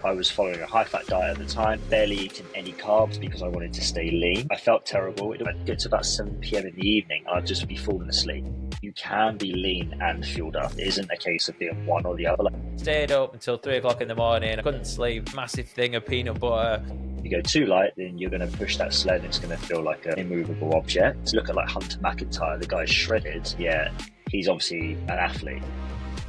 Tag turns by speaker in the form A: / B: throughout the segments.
A: I was following a high-fat diet at the time, barely eating any carbs because I wanted to stay lean. I felt terrible. It would get to about 7 p.m. in the evening, I'd just be falling asleep. You can be lean and fueled up. It isn't a case of being one or the other.
B: Stayed up until 3 o'clock in the morning. I couldn't sleep. Massive thing of peanut butter.
A: If you go too light, then you're going to push that sled and it's going to feel like an immovable object. Look at like Hunter McIntyre, the guy's shredded. Yeah, he's obviously an athlete.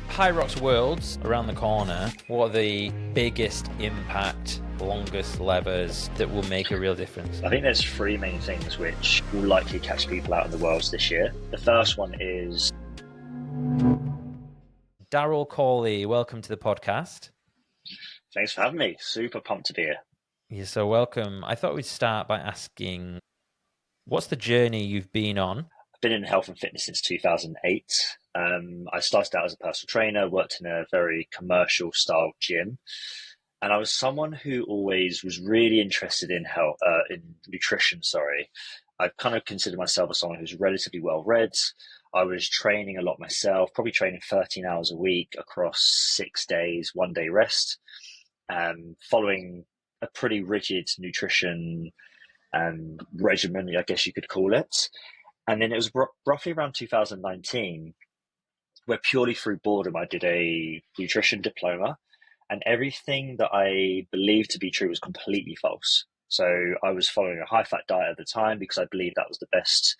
B: HYROX World's around the corner. What are the biggest impact, longest levers that will make a real difference?
A: I think there's three main things which will likely catch people out in the worlds this year. The first one is...
B: Darryl Corley, welcome to the podcast.
A: Thanks for having me. Super pumped to be here.
B: You're so welcome. I thought we'd start by asking, what's the journey you've been on?
A: I've been in health and fitness since 2008. I started out as a personal trainer, worked in a very commercial style gym. And I was someone who always was really interested in health, in nutrition, I kind of consider myself as someone who's relatively well read. I was training a lot myself, probably training 13 hours a week across 6 days, 1 day rest, following a pretty rigid nutrition regimen, I guess you could call it. And then it was roughly around 2019 where purely through boredom, I did a nutrition diploma, and everything that I believed to be true was completely false. So I was following a high-fat diet at the time because I believed that was the best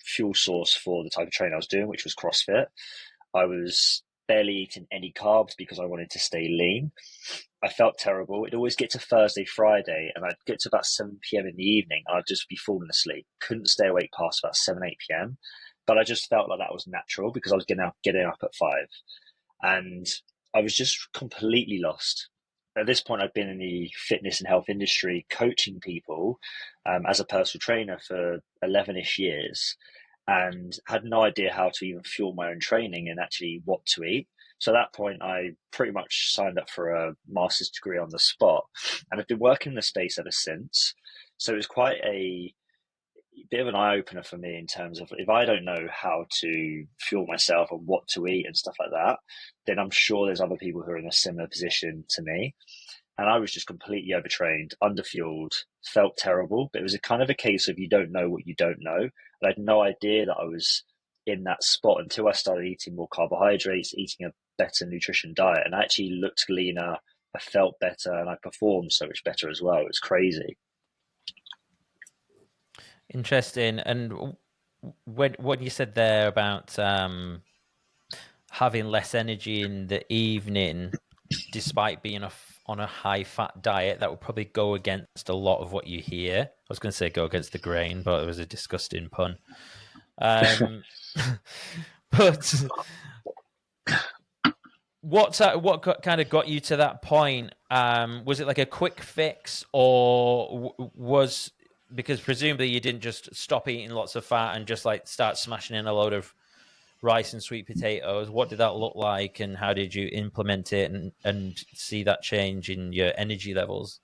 A: fuel source for the type of training I was doing, which was CrossFit. I was barely eating any carbs because I wanted to stay lean. I felt terrible. It'd always get to Thursday, Friday, and I'd get to about 7 p.m. in the evening, and I'd just be falling asleep. Couldn't stay awake past about 7, 8 p.m. But I just felt like that was natural because I was getting up at 5. And I was just completely lost. At this point, I'd been in the fitness and health industry coaching people as a personal trainer for 11-ish years, and had no idea how to even fuel my own training and actually what to eat. So at that point, I pretty much signed up for a master's degree on the spot, and I've been working in the space ever since. So it was quite a bit of an eye-opener for me in terms of, if I don't know how to fuel myself and what to eat and stuff like that, then I'm sure there's other people who are in a similar position to me. And I was just completely overtrained, underfueled, felt terrible. But it was a kind of a case of you don't know what you don't know. And I had no idea that I was in that spot until I started eating more carbohydrates, eating a better nutrition diet, and I actually looked leaner, I felt better, and I performed so much better as well. It was crazy.
B: Interesting. And what you said there about having less energy in the evening, despite being on a high-fat diet, that would probably go against a lot of what you hear. I was going to say go against the grain, but it was a disgusting pun. But what kind of got you to that point? Was it like a quick fix, or was... Because presumably you didn't just stop eating lots of fat and just like start smashing in a load of rice and sweet potatoes. What did that look like, and how did you implement it and see that change in your energy levels?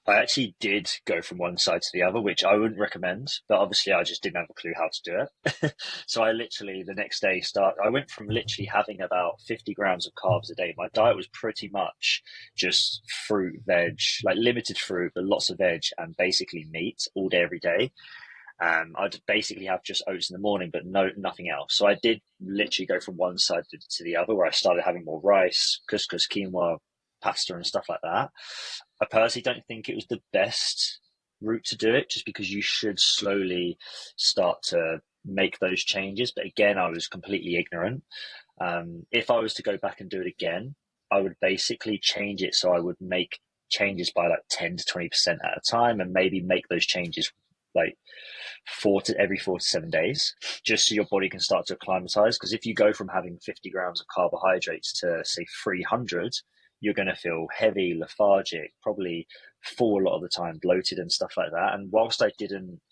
A: I actually did go from one side to the other, which I wouldn't recommend, but obviously I just didn't have a clue how to do it. So I literally, the next day, I went from literally having about 50 grams of carbs a day. My diet was pretty much just fruit, veg, like limited fruit, but lots of veg and basically meat all day, every day. I'd basically have just oats in the morning, but nothing else. So I did literally go from one side to the other, where I started having more rice, couscous, quinoa, pasta and stuff like that. I personally don't think it was the best route to do it, just because you should slowly start to make those changes. But again, I was completely ignorant. If I was to go back and do it again, I would basically change it so I would make changes by like 10 to 20% at a time, and maybe make those changes like every 4 to 7 days, just so your body can start to acclimatize. Because if you go from having 50 grams of carbohydrates to say 300, you're going to feel heavy, lethargic, probably full a lot of the time, bloated and stuff like that. And whilst I didn't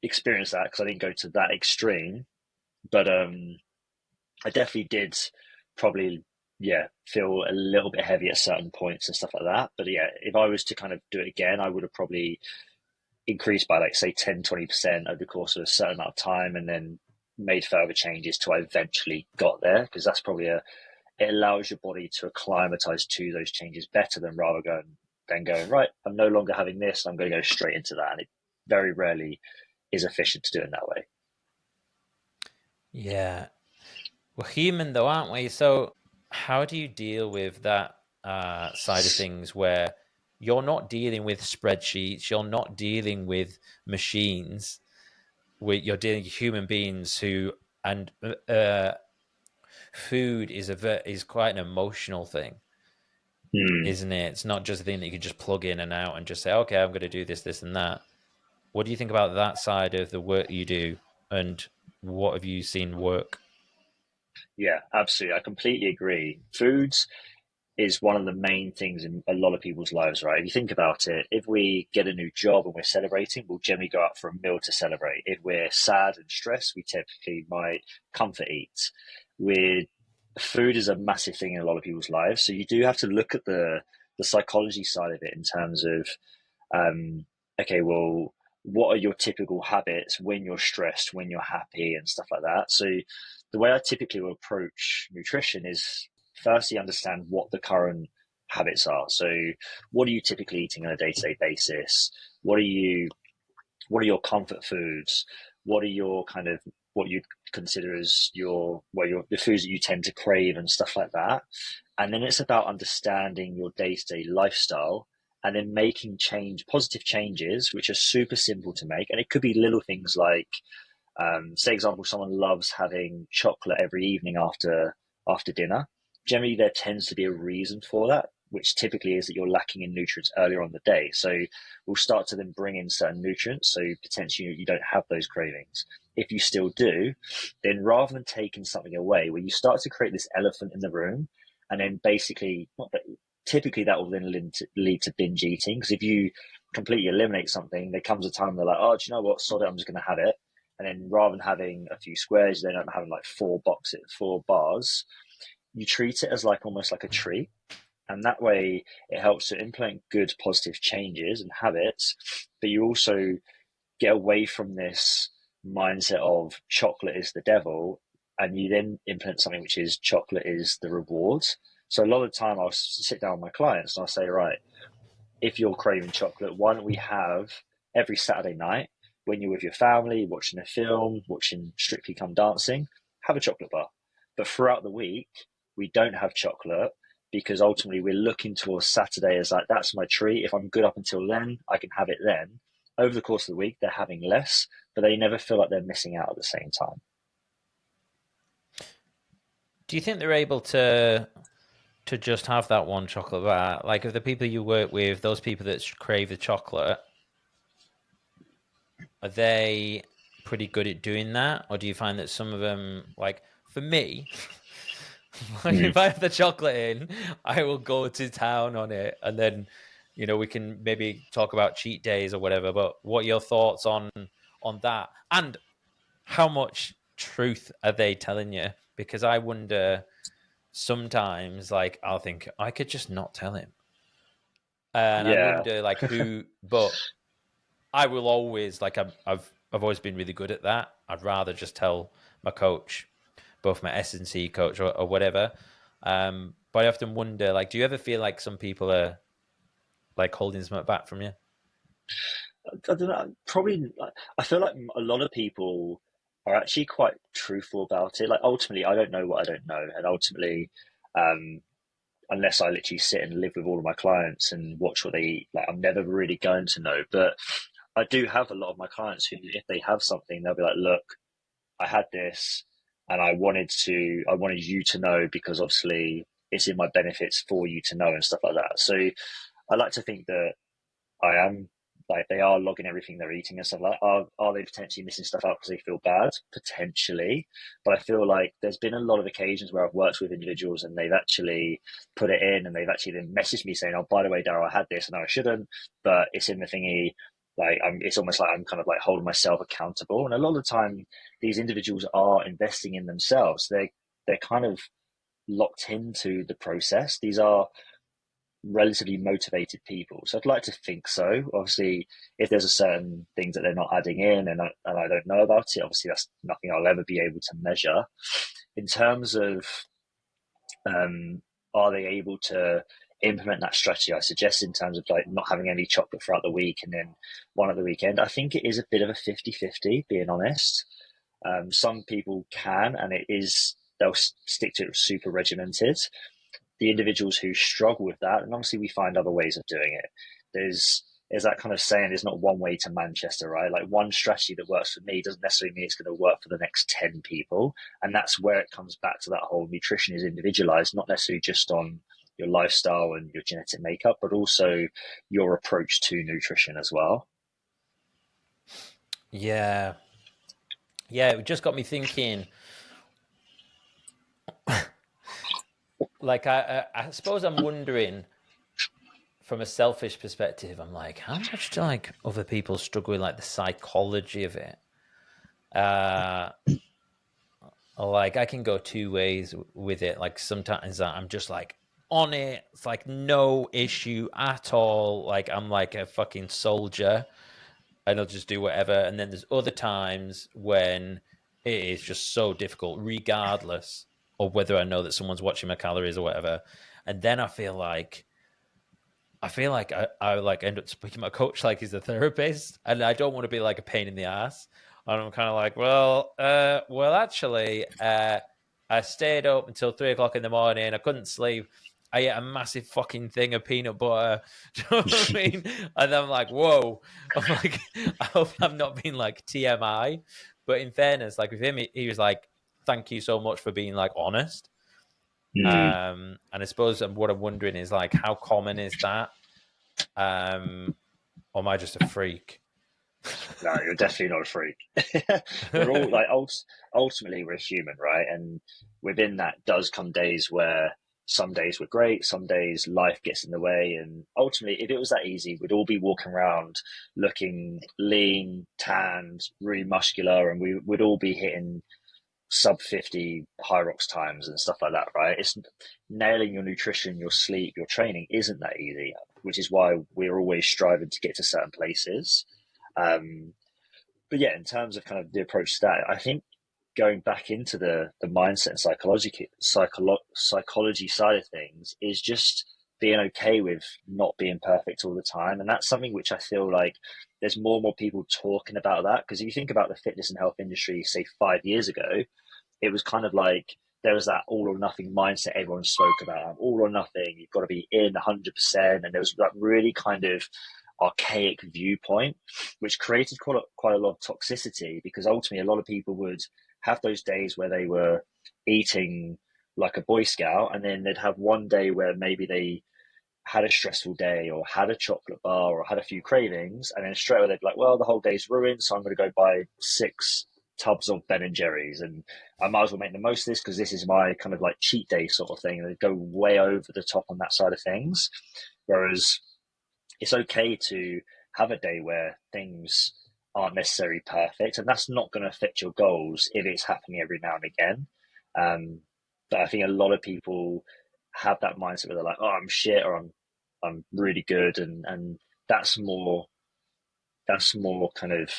A: experience that, because I didn't go to that extreme, but I definitely did probably, feel a little bit heavy at certain points and stuff like that. But yeah, if I was to kind of do it again, I would have probably increased by like say 10, 20% over the course of a certain amount of time, and then made further changes till I eventually got there, because that's probably it allows your body to acclimatize to those changes better than going, right, I'm no longer having this, I'm going to go straight into that. And it very rarely is efficient to do it that way.
B: Yeah. We're human though, aren't we? So how do you deal with that side of things where you're not dealing with spreadsheets, you're not dealing with machines, you're dealing with human beings who, and food is quite an emotional thing, isn't it? It's not just a thing that you can just plug in and out and just say, okay, I'm going to do this, this, and that. What do you think about that side of the work you do, and what have you seen work?
A: Yeah, absolutely. I completely agree. Foods is one of the main things in a lot of people's lives, right? If you think about it, if we get a new job and we're celebrating, we'll generally go out for a meal to celebrate. If we're sad and stressed, we typically might comfort eat. With food is a massive thing in a lot of people's lives, so you do have to look at the psychology side of it in terms of, okay, well, what are your typical habits when you're stressed, when you're happy, and stuff like that. So the way I typically will approach nutrition is firstly understand what the current habits are. So what are you typically eating on a day-to-day basis? What are your comfort foods? What are your kind of what you consider as the foods that you tend to crave and stuff like that? And then it's about understanding your day-to-day lifestyle and then making positive changes, which are super simple to make. And it could be little things like, say, example, someone loves having chocolate every evening after dinner. Generally, there tends to be a reason for that, which typically is that you're lacking in nutrients earlier on the day. So we'll start to then bring in certain nutrients, so potentially you don't have those cravings. If you still do, then rather than taking something away, where you start to create this elephant in the room, and then basically, typically that will then lead to binge eating. Because if you completely eliminate something, there comes a time they're like, oh, do you know what? Sod it, I'm just going to have it. And then rather than having a few squares, they end up having like 4 bars. You treat it as like almost like a tree. And that way it helps to implement good positive changes and habits, but you also get away from this mindset of chocolate is the devil, and you then implement something which is chocolate is the reward. So a lot of the time I'll sit down with my clients and I'll say, right, if you're craving chocolate, why don't we have every Saturday night when you're with your family, watching a film, watching Strictly Come Dancing, have a chocolate bar. But throughout the week, we don't have chocolate because ultimately we're looking towards Saturday as like, that's my treat. If I'm good up until then, I can have it then. Over the course of the week, they're having less, but they never feel like they're missing out at the same time.
B: Do you think they're able to just have that one chocolate bar? Like, if the people you work with, those people that crave the chocolate, are they pretty good at doing that? Or do you find that some of them, like for me, if I have the chocolate in, I will go to town on it. And then, we can maybe talk about cheat days or whatever. But what are your thoughts on that? And how much truth are they telling you? Because I wonder sometimes, like, I'll think I could just not tell him. And I
A: Yeah.
B: wonder like who, but I will always like I've always been really good at that. I'd rather just tell my coach, both my S&C coach or whatever. But I often wonder, like, do you ever feel like some people are like holding something back from you?
A: I don't know. Probably, I feel like a lot of people are actually quite truthful about it. Like, ultimately, I don't know what I don't know, and ultimately, um, unless I literally sit and live with all of my clients and watch what they eat, like, I'm never really going to know. But I do have a lot of my clients who, if they have something, they'll be like, "Look, I had this, and I wanted you to know because obviously it's in my benefits for you to know and stuff like that." So I like to think that I am like they are logging everything they're eating and stuff like that. Are they potentially missing stuff out because they feel bad? Potentially. But I feel like there's been a lot of occasions where I've worked with individuals and they've actually put it in and they've actually then messaged me saying, oh, by the way, Daryl, I had this and I shouldn't, but it's in the thingy. Like it's almost like I'm kind of like holding myself accountable. And a lot of the time these individuals are investing in themselves. They're kind of locked into the process. These are relatively motivated people. So I'd like to think so. Obviously, if there's a certain things that they're not adding in and I don't know about it, obviously that's nothing I'll ever be able to measure. In terms of Are they able to implement that strategy I suggest in terms of like not having any chocolate throughout the week and then one at the weekend? I think it is a bit of a 50-50, being honest. Some people can, and they'll stick to it super regimented. The individuals who struggle with that, and obviously we find other ways of doing it. There's that kind of saying, there's not one way to Manchester, right? Like one strategy that works for me doesn't necessarily mean it's going to work for the next 10 people. And that's where it comes back to that whole nutrition is individualized, not necessarily just on your lifestyle and your genetic makeup, but also your approach to nutrition as well.
B: Yeah. Yeah, it just got me thinking. Like, I suppose I'm wondering from a selfish perspective, I'm like, how much do like other people struggle with like the psychology of it? Like I can go two ways with it. Like sometimes I'm just like on it. It's like no issue at all. Like I'm like a fucking soldier and I'll just do whatever. And then there's other times when it is just so difficult, regardless of whether I know that someone's watching my calories or whatever. And then I feel like I like end up speaking to my coach like he's a therapist, and I don't want to be like a pain in the ass. And I'm kind of like, well, actually, I stayed up until 3 o'clock in the morning. I couldn't sleep. I ate a massive fucking thing of peanut butter. Do you know what I mean? And I'm like, whoa. I'm like, I hope I'm not being like TMI. But in fairness, like with him, he was like, thank you so much for being like honest. And I suppose what I'm wondering is like, how common is that? Or am I just a freak?
A: No, you're definitely not a freak. We're all like ultimately we're human, right? And within that does come days where some days were great, some days life gets in the way, and ultimately, if it was that easy, we'd all be walking around looking lean, tanned, really muscular, and we would all be hitting sub 50 HYROX times and stuff like that, right? It's nailing your nutrition, your sleep, your training isn't that easy, which is why we're always striving to get to certain places. But yeah, in terms of kind of the approach to that, I think going back into the mindset and psychology side of things is just being okay with not being perfect all the time. And that's something which I feel like there's more and more people talking about that. Because if you think about the fitness and health industry, say 5 years ago, it was kind of like there was that all or nothing mindset everyone spoke about. All or nothing, you've got to be in 100%. And there was that really kind of archaic viewpoint, which created quite a lot of toxicity because ultimately a lot of people would have those days where they were eating like a Boy Scout, and then they'd have one day where maybe they had a stressful day or had a chocolate bar or had a few cravings, and then straight away they'd be like, well, the whole day's ruined, so I'm going to go buy 6 tubs of Ben and Jerry's, and I might as well make the most of this because this is my kind of like cheat day sort of thing. And they'd go way over the top on that side of things. Whereas it's okay to have a day where things aren't necessarily perfect, and that's not going to affect your goals if it's happening every now and again. But I think a lot of people have that mindset where they're like, "Oh, I'm shit," or "I'm really good," and that's more kind of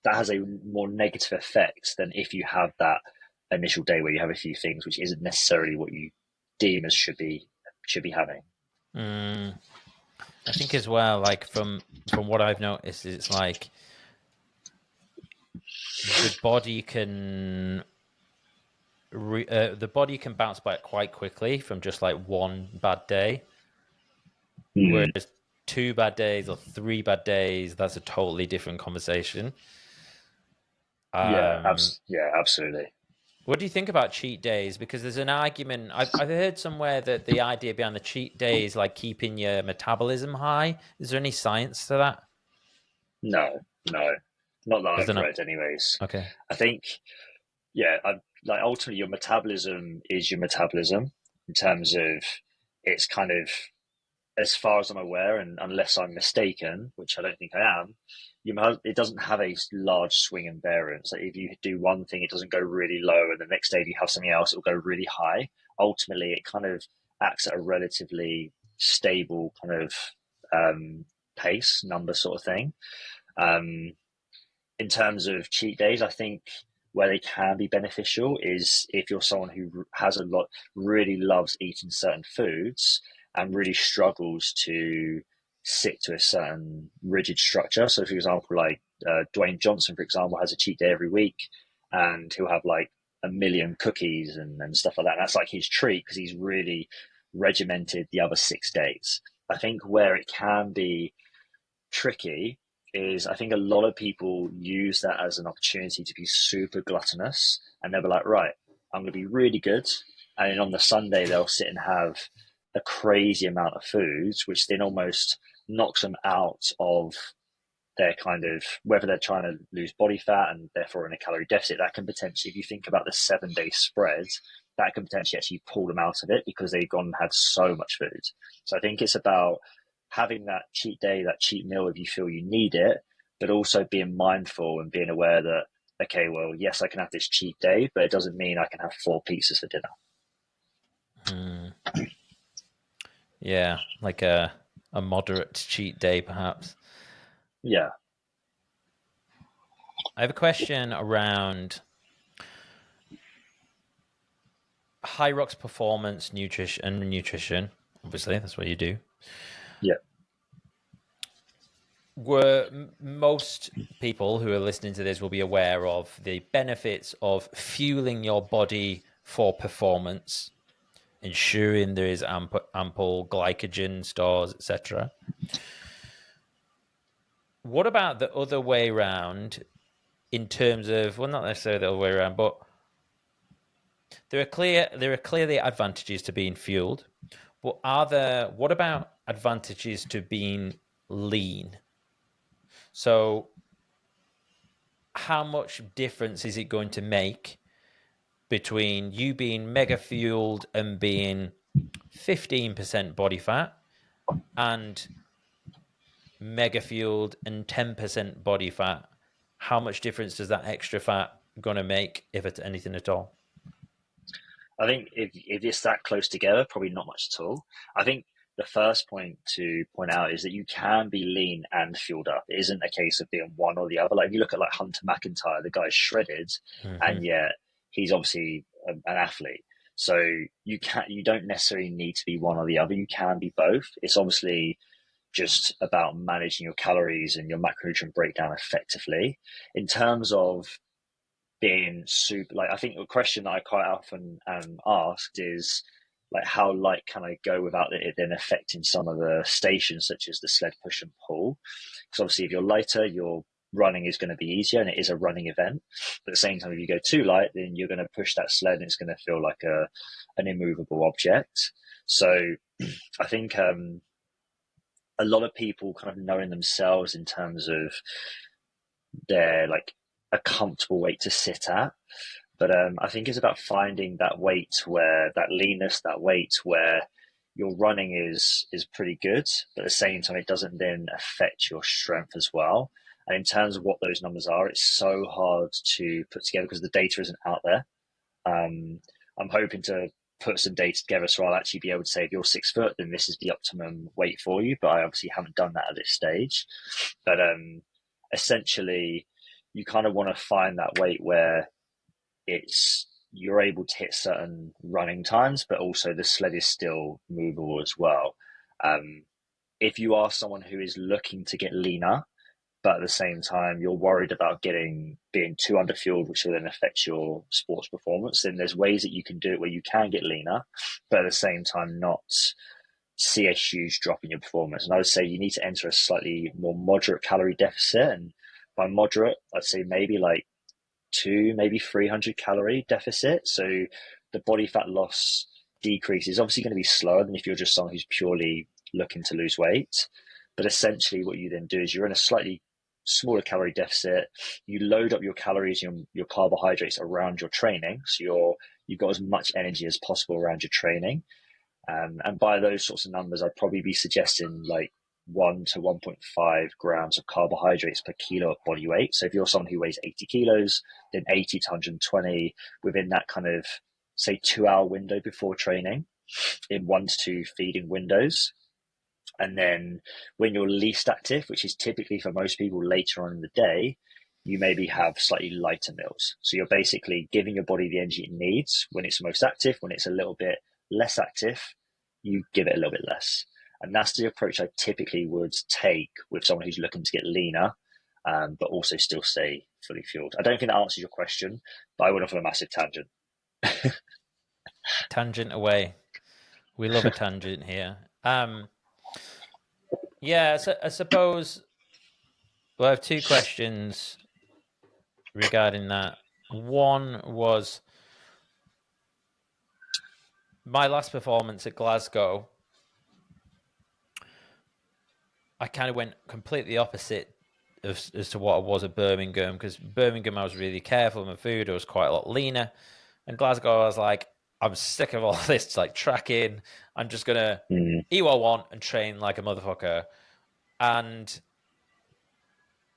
A: that has a more negative effect than if you have that initial day where you have a few things, which isn't necessarily what you deem as should be having.
B: I think as well, like from what I've noticed, it's like the body can bounce back quite quickly from just like one bad day, whereas 2 bad days or 3 bad days, that's a totally different conversation.
A: Yeah, absolutely.
B: What do you think about cheat days? Because there's an argument I've heard somewhere that the idea behind the cheat day is like keeping your metabolism high. Is there any science to that?
A: No, no, not that
B: Is there
A: I've
B: not?
A: read, anyways.
B: Okay.
A: I think, yeah, like ultimately your metabolism is your metabolism in terms of it's kind of, as far as I'm aware, and unless I'm mistaken, which I don't think I am, it doesn't have a large swing and variance. Like if you do one thing, it doesn't go really low, and the next day if you have something else, it will go really high. Ultimately, it kind of acts at a relatively stable kind of pace number sort of thing. In terms of cheat days, I think where they can be beneficial is if you're someone who has a lot, really loves eating certain foods and really struggles to stick to a certain rigid structure. So, for example, like Dwayne Johnson, for example, has a cheat day every week, and he'll have like a million cookies and stuff like that. And that's like his treat because he's really regimented the other 6 days. I think where it can be tricky is I think a lot of people use that as an opportunity to be super gluttonous, and they'll be like, right, I'm going to be really good. And then on the Sunday, they'll sit and have a crazy amount of foods, which then almost knocks them out of their kind of, whether they're trying to lose body fat and therefore in a calorie deficit, that can potentially, if you think about the 7 day spread, that can potentially actually pull them out of it because they've gone and had so much food. So I think it's about having that cheat day, that cheat meal if you feel you need it, but also being mindful and being aware that, okay, well, yes, I can have this cheat day, but it doesn't mean I can have 4 pizzas for dinner.
B: Yeah, like a moderate cheat day, perhaps.
A: Yeah.
B: I have a question around HYROX performance, nutrition. Obviously, that's what you do.
A: Yeah.
B: Most people who are listening to this will be aware of the benefits of fueling your body for performance, ensuring there is ample glycogen stores, etc. What about the other way around in terms of, well, not necessarily the other way around, but there are clearly advantages to being fueled, but what about advantages to being lean? So how much difference is it going to make between you being mega fueled and being 15% body fat and mega fueled and 10% body fat? How much difference does that extra fat going to make, if it's anything at all?
A: I think if it's that close together, probably not much at all. I think the first point to point out is that you can be lean and fueled up. It isn't a case of being one or the other. Like if you look at like Hunter McIntyre, the guy's shredded, and yet he's obviously an athlete. So you don't necessarily need to be one or the other. You can be both. It's obviously just about managing your calories and your macronutrient breakdown effectively. In terms of being super, like I think a question that I quite often asked is like how light can I go without it then affecting some of the stations such as the sled push and pull, because obviously if you're lighter your running is going to be easier and it is a running event, but at the same time if you go too light then you're going to push that sled and it's going to feel like an immovable object. So I think a lot of people kind of knowing themselves in terms of their like a comfortable weight to sit at. But I think it's about finding that weight where that leanness, that weight where your running is pretty good, but at the same time it doesn't then affect your strength as well. And in terms of what those numbers are, it's so hard to put together because the data isn't out there. I'm hoping to put some data together so I'll actually be able to say if you're 6 foot, then this is the optimum weight for you. But I obviously haven't done that at this stage. But essentially, you kind of want to find that weight where you're able to hit certain running times, but also the sled is still movable as well. If you are someone who is looking to get leaner, but at the same time you're worried about being too underfueled, which will then affect your sports performance, then there's ways that you can do it where you can get leaner, but at the same time not see a huge drop in your performance. And I would say you need to enter a slightly more moderate calorie deficit. And by moderate, I'd say maybe like 300 calorie deficit. So the body fat loss decrease is obviously going to be slower than if you're just someone who's purely looking to lose weight. But essentially what you then do is you're in a slightly smaller calorie deficit. You load up your calories, your carbohydrates around your training. So you've got as much energy as possible around your training. And by those sorts of numbers, I'd probably be suggesting like 1 to 1.5 grams of carbohydrates per kilo of body weight. So if you're someone who weighs 80 kilos, then 80 to 120 within that kind of, say, 2-hour window before training in 1 to 2 feeding windows. And then when you're least active, which is typically for most people later on in the day, you maybe have slightly lighter meals. So you're basically giving your body the energy it needs when it's most active. When it's a little bit less active, you give it a little bit less. And that's the approach I typically would take with someone who's looking to get leaner, but also still stay fully fueled. I don't think that answers your question, but I went off on a massive tangent.
B: Tangent away. We love a tangent here. Yeah, so I suppose I have two questions regarding that. One was my last performance at Glasgow. I kind of went completely opposite as to what I was at Birmingham, because Birmingham I was really careful with my food. I was quite a lot leaner. And Glasgow I was like, I'm sick of all this like tracking. I'm just gonna eat what I want and train like a motherfucker. And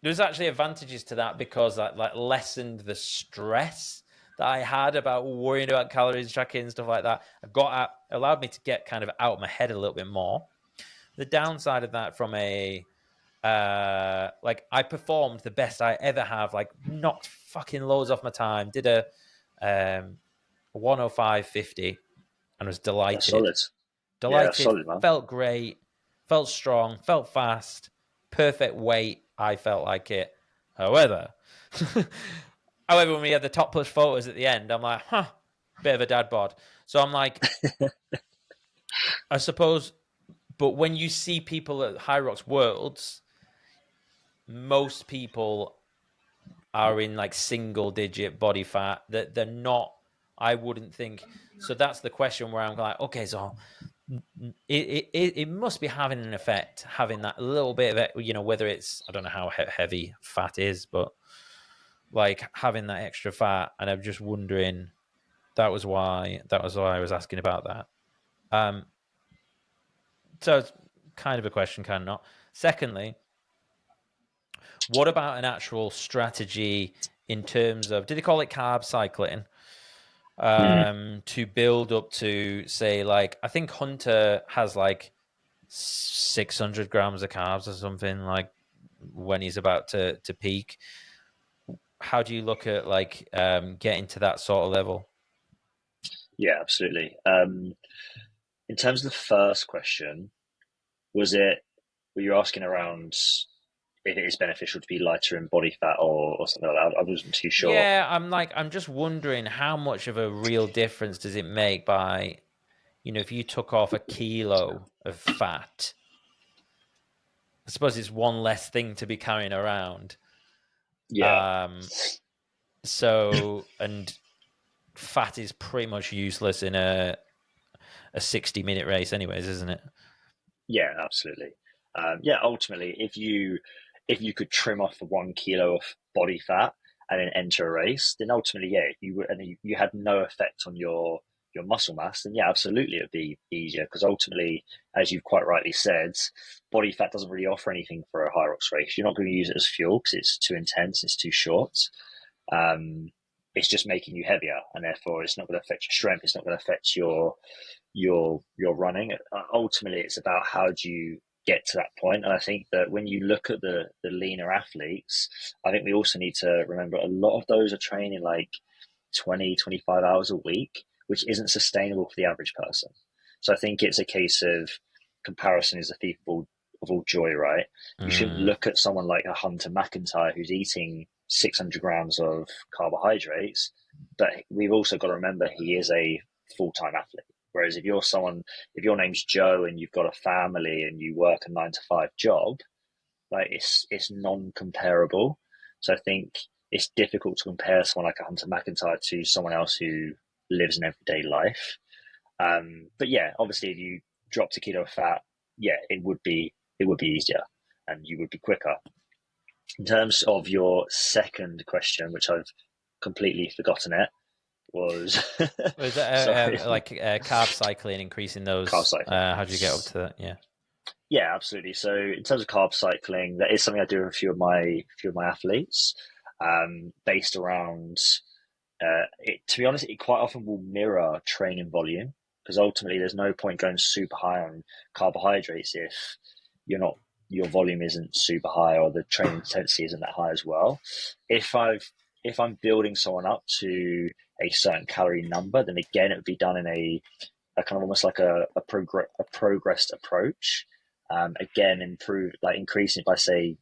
B: there's actually advantages to that because that like lessened the stress that I had about worrying about calories, tracking, stuff like that. Allowed me to get kind of out of my head a little bit more. The downside of that from a like I performed the best I ever have, like knocked fucking loads off my time, did a 105.50 and was delighted.
A: That's solid.
B: Delighted,
A: yeah, solid, man.
B: Felt great, felt strong, felt fast, perfect weight. I felt like it. However, when we had the top push photos at the end, I'm like, bit of a dad bod. So I'm like, I suppose, but when you see people at HYROX Worlds, most people are in like single digit body fat. That they're not. I wouldn't think. So that's the question where I'm like, okay, so it must be having an effect, having that little bit of it, whether it's, I don't know how heavy fat is, but like having that extra fat. And I'm just wondering, that was why I was asking about that. So it's kind of a question, kind of not. Secondly, what about an actual strategy in terms of, do they call it carb cycling? To build up to, say, like, I think Hunter has like 600 grams of carbs or something, like when he's about to peak. How do you look at like getting to that sort of level?
A: Yeah, absolutely. In terms of the first question, were you asking around if it is beneficial to be lighter in body fat or something like that? I wasn't too sure.
B: Yeah, I'm just wondering how much of a real difference does it make by, if you took off a kilo of fat. I suppose it's one less thing to be carrying around.
A: Yeah,
B: So, and fat is pretty much useless in a 60-minute race anyways, isn't it?
A: yeah, absolutely. Yeah, ultimately, if you could trim off 1 kilo of body fat and then enter a race, then ultimately, yeah, you had no effect on your muscle mass, then yeah, absolutely, it'd be easier because ultimately, as you've quite rightly said, body fat doesn't really offer anything for a HYROX race. You're not going to use it as fuel because it's too intense, it's too short. Um, it's just making you heavier, and therefore, it's not going to affect your strength. It's not going to affect your running. Ultimately, it's about how do you get to that point. And I think that when you look at the leaner athletes, I think we also need to remember a lot of those are training like 20, 25 hours a week, which isn't sustainable for the average person. So I think it's a case of comparison is the thief of all joy, right? You shouldn't look at someone like a Hunter McIntyre who's eating 600 grams of carbohydrates, but we've also got to remember he is a full-time athlete. Whereas if if your name's Joe and you've got a family and you work a 9 to 5 job, like it's non-comparable. So I think it's difficult to compare someone like a Hunter McIntyre to someone else who lives an everyday life. But yeah, obviously, if you dropped a kilo of fat, yeah, it would be easier and you would be quicker. In terms of your second question, which I've completely forgotten it, was
B: Was
A: sorry,
B: that like carb cycling, increasing
A: carb
B: those?
A: cycling.
B: How do you get up to that? Yeah.
A: Yeah, absolutely. So in terms of carb cycling, that is something I do with a few of my athletes, based around it. To be honest, it quite often will mirror training volume because ultimately there's no point going super high on carbohydrates if you're not your volume isn't super high or the training intensity isn't that high as well. If I'm building someone up to a certain calorie number, then again it would be done in a kind of almost like a progressed approach. Again, increasing it by say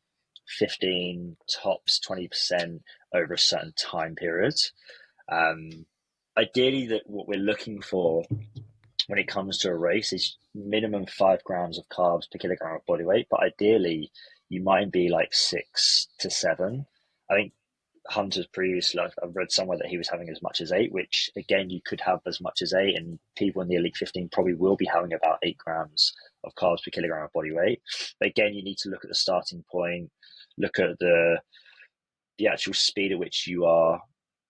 A: 15 tops 20% over a certain time period. Ideally, that what we're looking for when it comes to a race is minimum 5 grams of carbs per kilogram of body weight, but ideally you might be like 6 to 7. I think Hunter's previously, I've read somewhere that he was having as much as 8, which again, you could have as much as 8, and people in the Elite 15 probably will be having about 8 grams of carbs per kilogram of body weight. But again, you need to look at the starting point, look at the actual speed at which you are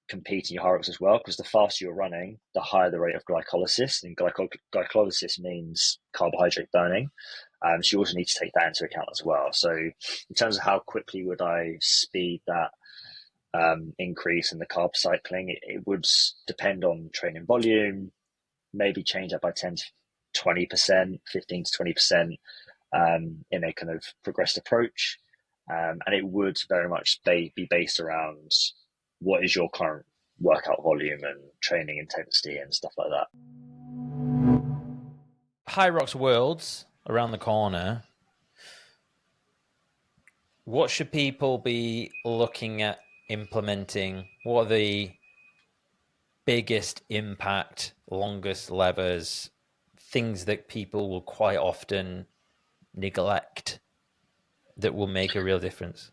A: competing your HYROX as well, because the faster you're running, the higher the rate of glycolysis, and glycolysis means carbohydrate burning. So you also need to take that into account as well. So in terms of how quickly would I speed that increase in the carb cycling, it would depend on training volume, maybe change that by 10 to 20%, 15 to 20% in a kind of progressed approach. And it would very much be based around what is your current workout volume and training intensity and stuff like that.
B: HYROX Worlds around the corner. What should people be looking at implementing? What are the biggest impact, longest levers, things that people will quite often neglect that will make a real difference?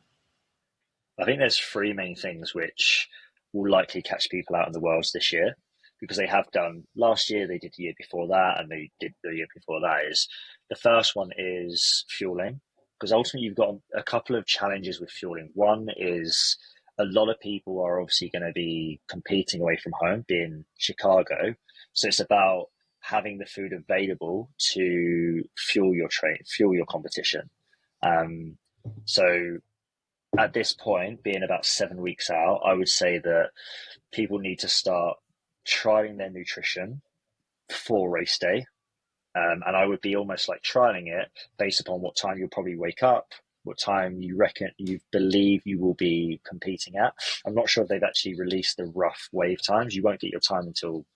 A: I think there's 3 main things which will likely catch people out in the worlds this year, because they have done last year, they did the year before that, and they did the year before that. Is the first one is fueling, because ultimately you've got a couple of challenges with fueling. One is a lot of people are obviously going to be competing away from home, being Chicago. So it's about having the food available to fuel your competition. So at this point, being about 7 weeks out, I would say that people need to start trialing their nutrition for race day. And I would be almost like trialing it based upon what time you'll probably wake up, what time you believe you will be competing at. I'm not sure if they've actually released the rough wave times. You won't get your time until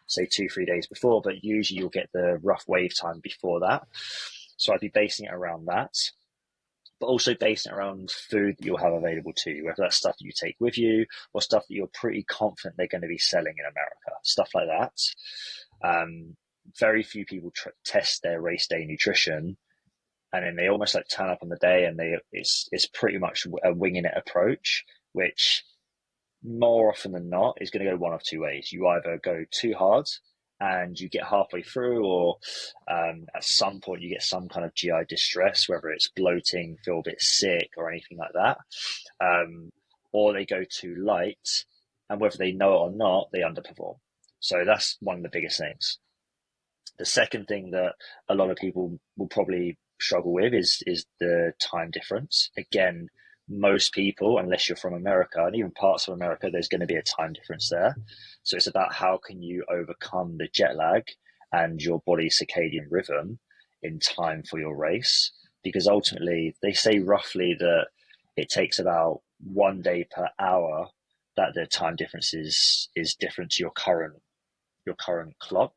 A: say 2-3 days before, but usually you'll get the rough wave time before that. So I'd be basing it around that, but also basing it around food that you'll have available to you, whether that's stuff that you take with you or stuff that you're pretty confident they're going to be selling in America, stuff like that. Very few people test their race day nutrition, and then they almost like turn up on the day and it's pretty much a winging it approach, which more often than not is going to go one of 2 ways. You either go too hard and you get halfway through, or at some point you get some kind of GI distress, whether it's bloating, feel a bit sick or anything like that, or they go too light, and whether they know it or not, they underperform. So that's one of the biggest things. The second thing that a lot of people will probably struggle with is the time difference. Again, most people, unless you're from America, and even parts of America, there's going to be a time difference there. So it's about how can you overcome the jet lag and your body's circadian rhythm in time for your race. Because ultimately, they say roughly that it takes about 1 day per hour that the time difference is different to your current clock.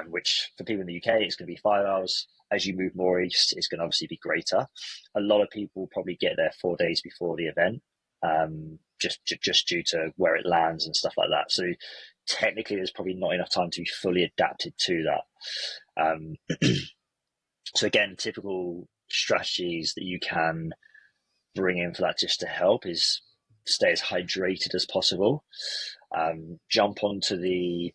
A: Which for people in the UK, it's going to be 5 hours. As you move more east, it's going to obviously be greater. A lot of people probably get there 4 days before the event, just due to where it lands and stuff like that. So technically, there's probably not enough time to be fully adapted to that. So again, typical strategies that you can bring in for that just to help is stay as hydrated as possible. Jump onto the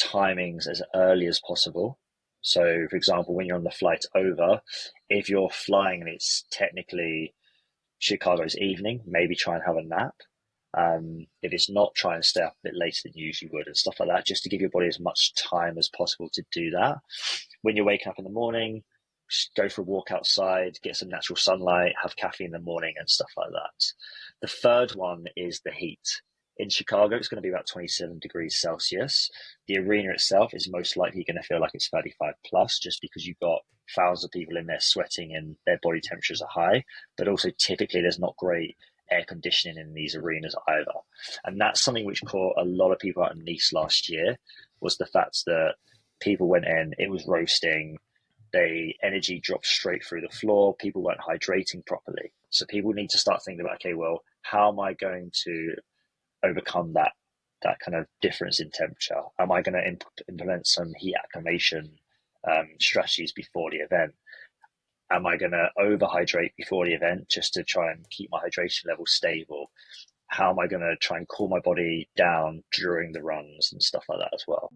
A: timings as early as possible. So, for example, when you're on the flight over, if you're flying and it's technically Chicago's evening, maybe try and have a nap. If it's not, try and stay up a bit later than you usually would and stuff like that, just to give your body as much time as possible to do that. When you're waking up in the morning, just go for a walk outside, get some natural sunlight, have caffeine in the morning and stuff like that. The third one is the heat. In Chicago, it's going to be about 27 degrees Celsius. The arena itself is most likely going to feel like it's 35 plus, just because you've got thousands of people in there sweating and their body temperatures are high. But also, typically, there's not great air conditioning in these arenas either. And that's something which caught a lot of people out in Nice last year, was the fact that people went in, it was roasting, the energy dropped straight through the floor, people weren't hydrating properly. So people need to start thinking about, okay, well, how am I going to overcome that kind of difference in temperature? Am I going to implement some heat acclimation strategies before the event? Am I going to overhydrate before the event just to try and keep my hydration level stable? How am I going to try and cool my body down during the runs and stuff like that as well?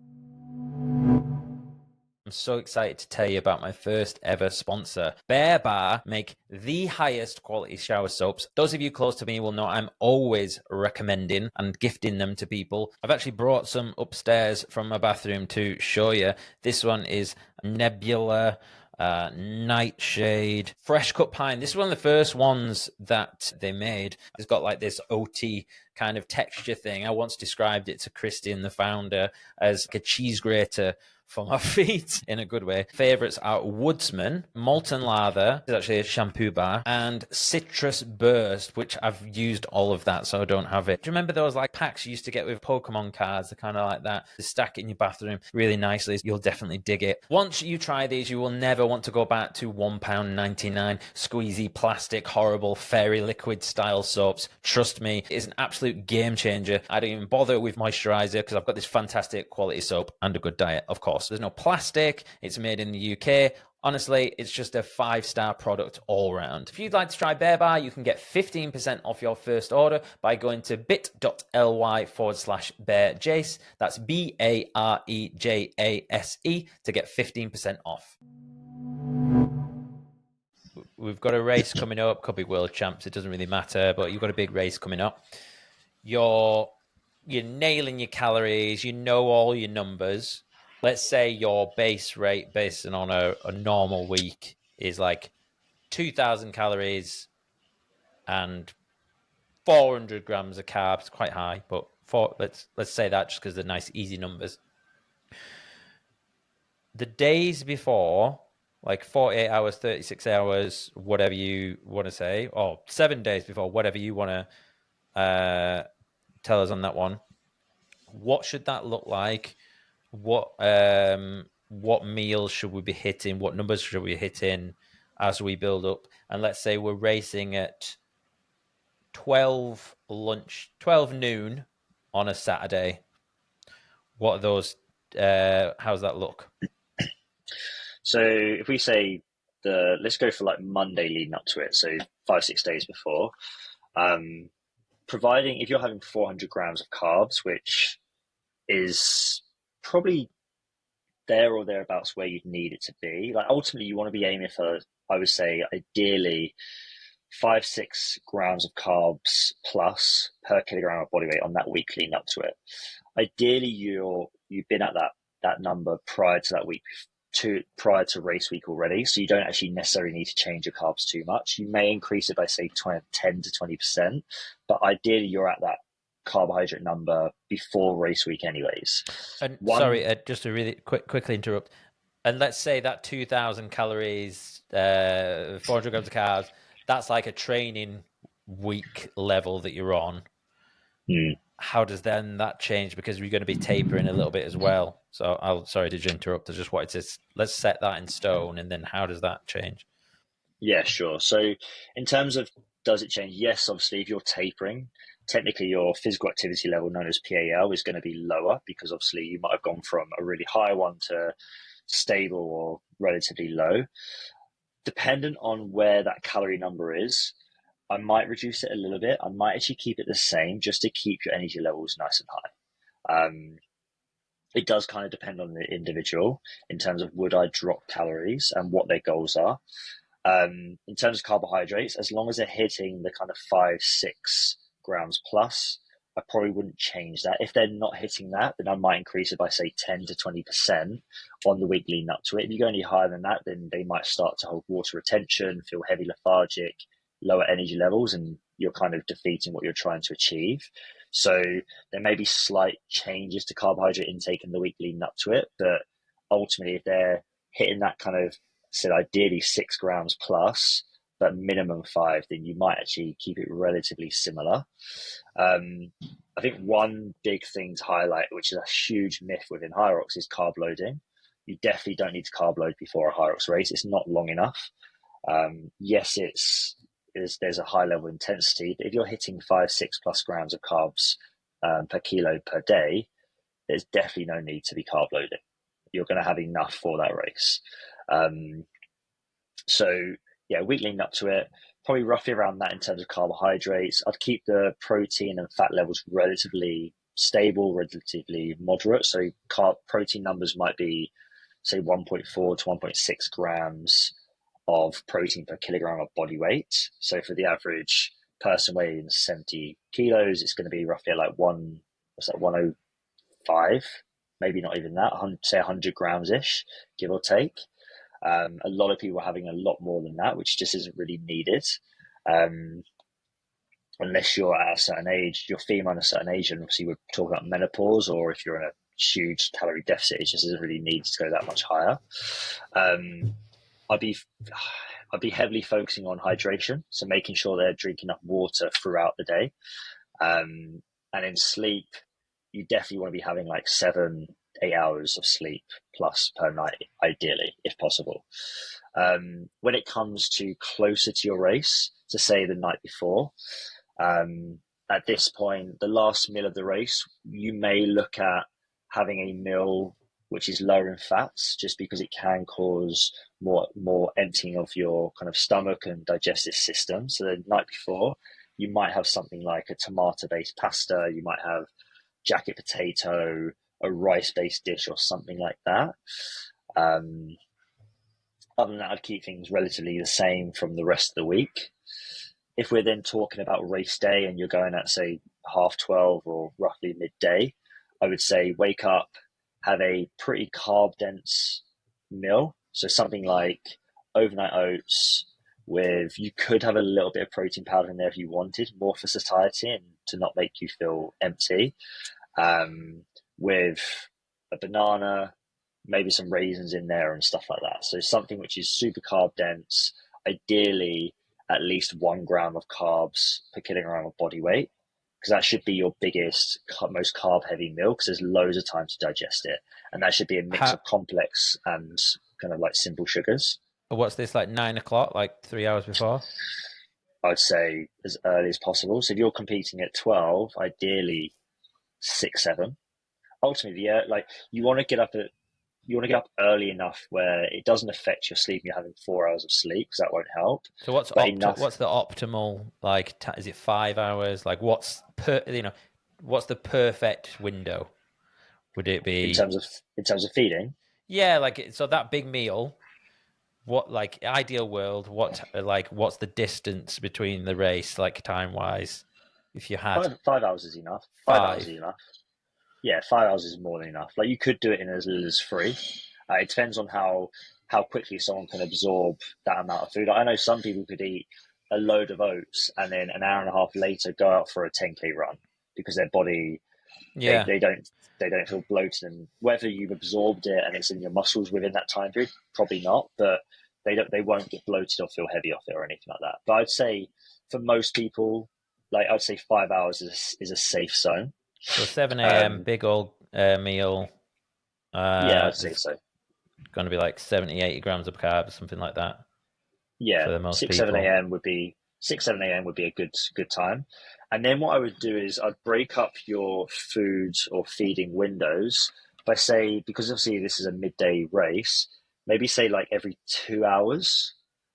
B: I'm so excited to tell you about my first ever sponsor. Bear Bar make the highest quality shower soaps. Those of you close to me will know I'm always recommending and gifting them to people. I've actually brought some upstairs from my bathroom to show you. This one is Nebula Nightshade Fresh Cut Pine. This is one of the first ones that they made. It's got like this oaty kind of texture thing. I once described it to Christian, the founder, as like a cheese grater for my feet in a good way. Favorites are Woodsman, Molten Lather, is actually a shampoo bar, and Citrus Burst, which I've used all of that, so I don't have it. Do you remember those like packs you used to get with Pokemon cards? They're kind of like that. They stack it in your bathroom really nicely. You'll definitely dig it. Once you try these, you will never want to go back to £1.99 squeezy plastic, horrible fairy liquid style soaps. Trust me, it's an absolute game changer. I don't even bother with moisturizer because I've got this fantastic quality soap and a good diet, of course. There's no plastic. It's made in the UK. Honestly, it's just a 5-star product all around. If you'd like to try Bear Bar, you can get 15% off your first order by going to bit.ly/bearjace. That's BAREJASE to get 15% off. We've got a race coming up. Could be world champs. It doesn't really matter, but you've got a big race coming up. You're nailing your calories. You know all your numbers. Let's say your base rate based on a normal week is like 2,000 calories and 400 grams of carbs. Quite high, but let's say that just because they're nice, easy numbers. The days before, like 48 hours, 36 hours, whatever you want to say, or 7 days before, whatever you want to tell us on that one. What should that look like? What meals should we be hitting? What numbers should we be hitting as we build up? And let's say we're racing at 12 noon on a Saturday. What are those? How's that look?
A: So if we say let's go for like Monday leading up to it, so 5-6 days before, providing if you're having 400 grams of carbs, which is probably there or thereabouts where you'd need it to be. Like ultimately, you want to be aiming for, I would say, ideally 5-6 grams of carbs plus per kilogram of body weight on that week leading up to it. Ideally, you've been at that number prior to that week, prior to race week already, so you don't actually necessarily need to change your carbs too much. You may increase it by say 10 to 20%, but ideally you're at that carbohydrate number before race week anyways.
B: And sorry, just to really quickly interrupt, and let's say that 2,000 calories, 400 grams of carbs, that's like a training week level that you're on. How does then that change? Because we're going to be tapering a little bit as well. So sorry to interrupt. I just wanted to, let's set that in stone, and then how does that change?
A: Yeah, sure. So in terms of, does it change? Yes, obviously, if you're tapering, technically your physical activity level known as PAL is going to be lower, because obviously you might have gone from a really high one to stable or relatively low. Dependent on where that calorie number is, I might reduce it a little bit. I might actually keep it the same just to keep your energy levels nice and high. It does kind of depend on the individual in terms of would I drop calories and what their goals are. In terms of carbohydrates, as long as they're hitting the kind of 5-6 grams plus, I probably wouldn't change that. If they're not hitting that, then I might increase it by say 10 to 20% on the week leading up to it. If you go any higher than that, then they might start to hold water retention, feel heavy lethargic, lower energy levels, and you're kind of defeating what you're trying to achieve. So there may be slight changes to carbohydrate intake in the week leading up to it, but ultimately if they're hitting that kind of, said ideally 6 grams plus, but minimum 5, then you might actually keep it relatively similar. I think one big thing to highlight, which is a huge myth within HYROX, is carb loading. You definitely don't need to carb load before a HYROX race. It's not long enough. Yes, there's a high level of intensity, but if you're hitting 5-6+ grams of carbs per kilo per day, there's definitely no need to be carb loading. You're going to have enough for that race. So yeah, week leading up to it, probably roughly around that in terms of carbohydrates. I'd keep the protein and fat levels relatively stable, relatively moderate. So protein numbers might be, say, 1.4 to 1.6 grams of protein per kilogram of body weight. So for the average person weighing 70 kilos, it's going to be roughly like 105, maybe not even that, say 100 grams ish, give or take. A lot of people are having a lot more than that, which just isn't really needed. Unless you're at a certain age, you're female at a certain age, and obviously we're talking about menopause, or if you're in a huge calorie deficit, it just doesn't really need to go that much higher. I'd be heavily focusing on hydration, so making sure they're drinking enough water throughout the day. And in sleep, you definitely want to be having like 7-8 hours of sleep plus per night, ideally, if possible. When it comes to closer to your race, to say the night before, at this point, the last meal of the race, you may look at having a meal which is lower in fats, just because it can cause more emptying of your kind of stomach and digestive system. So the night before, you might have something like a tomato-based pasta, you might have jacket potato, a rice-based dish or something like that. Other than that, I'd keep things relatively the same from the rest of the week. If we're then talking about race day and you're going at, say, 12:30 or roughly midday, I would say wake up, have a pretty carb-dense meal. So something like overnight oats you could have a little bit of protein powder in there if you wanted, more for satiety and to not make you feel empty. With a banana, maybe some raisins in there and stuff like that. So something which is super carb dense, ideally at least 1 gram of carbs per kilogram of body weight, because that should be your biggest, most carb heavy meal, because there's loads of time to digest it. And that should be a mix of complex and kind of like simple sugars.
B: What's this, like 9 o'clock, like 3 hours before?
A: I'd say as early as possible. So if you're competing at 12, ideally 6-7. Ultimately, yeah, like you want to get up early enough where it doesn't affect your sleep. You're having 4 hours of sleep, because that won't help.
B: So what's the optimal, like, is it 5 hours? Like what's what's the perfect window? Would it be
A: in terms of feeding?
B: Yeah, like, so that big meal, what, like, ideal world, what's the distance between the race, like, time wise, if you had
A: 5 hours is enough. 5 hours is enough. Yeah, 5 hours is more than enough. Like, you could do it in as little as 3. It depends on how quickly someone can absorb that amount of food. I know some people could eat a load of oats and then an hour and a half later go out for a 10K run, because their body, they don't feel bloated. And whether you've absorbed it and it's in your muscles within that time period, probably not, but they won't get bloated or feel heavy off it or anything like that. But I'd say for most people, like, I'd say 5 hours is a safe zone.
B: So 7 a.m. Big old meal.
A: Yeah, I'd say so.
B: Going to be like 70, 80 grams of carbs, something like that.
A: Yeah, 7 a.m. would be a good time. And then what I would do is I'd break up your food or feeding windows by, say, because obviously this is a midday race, maybe say like every 2 hours.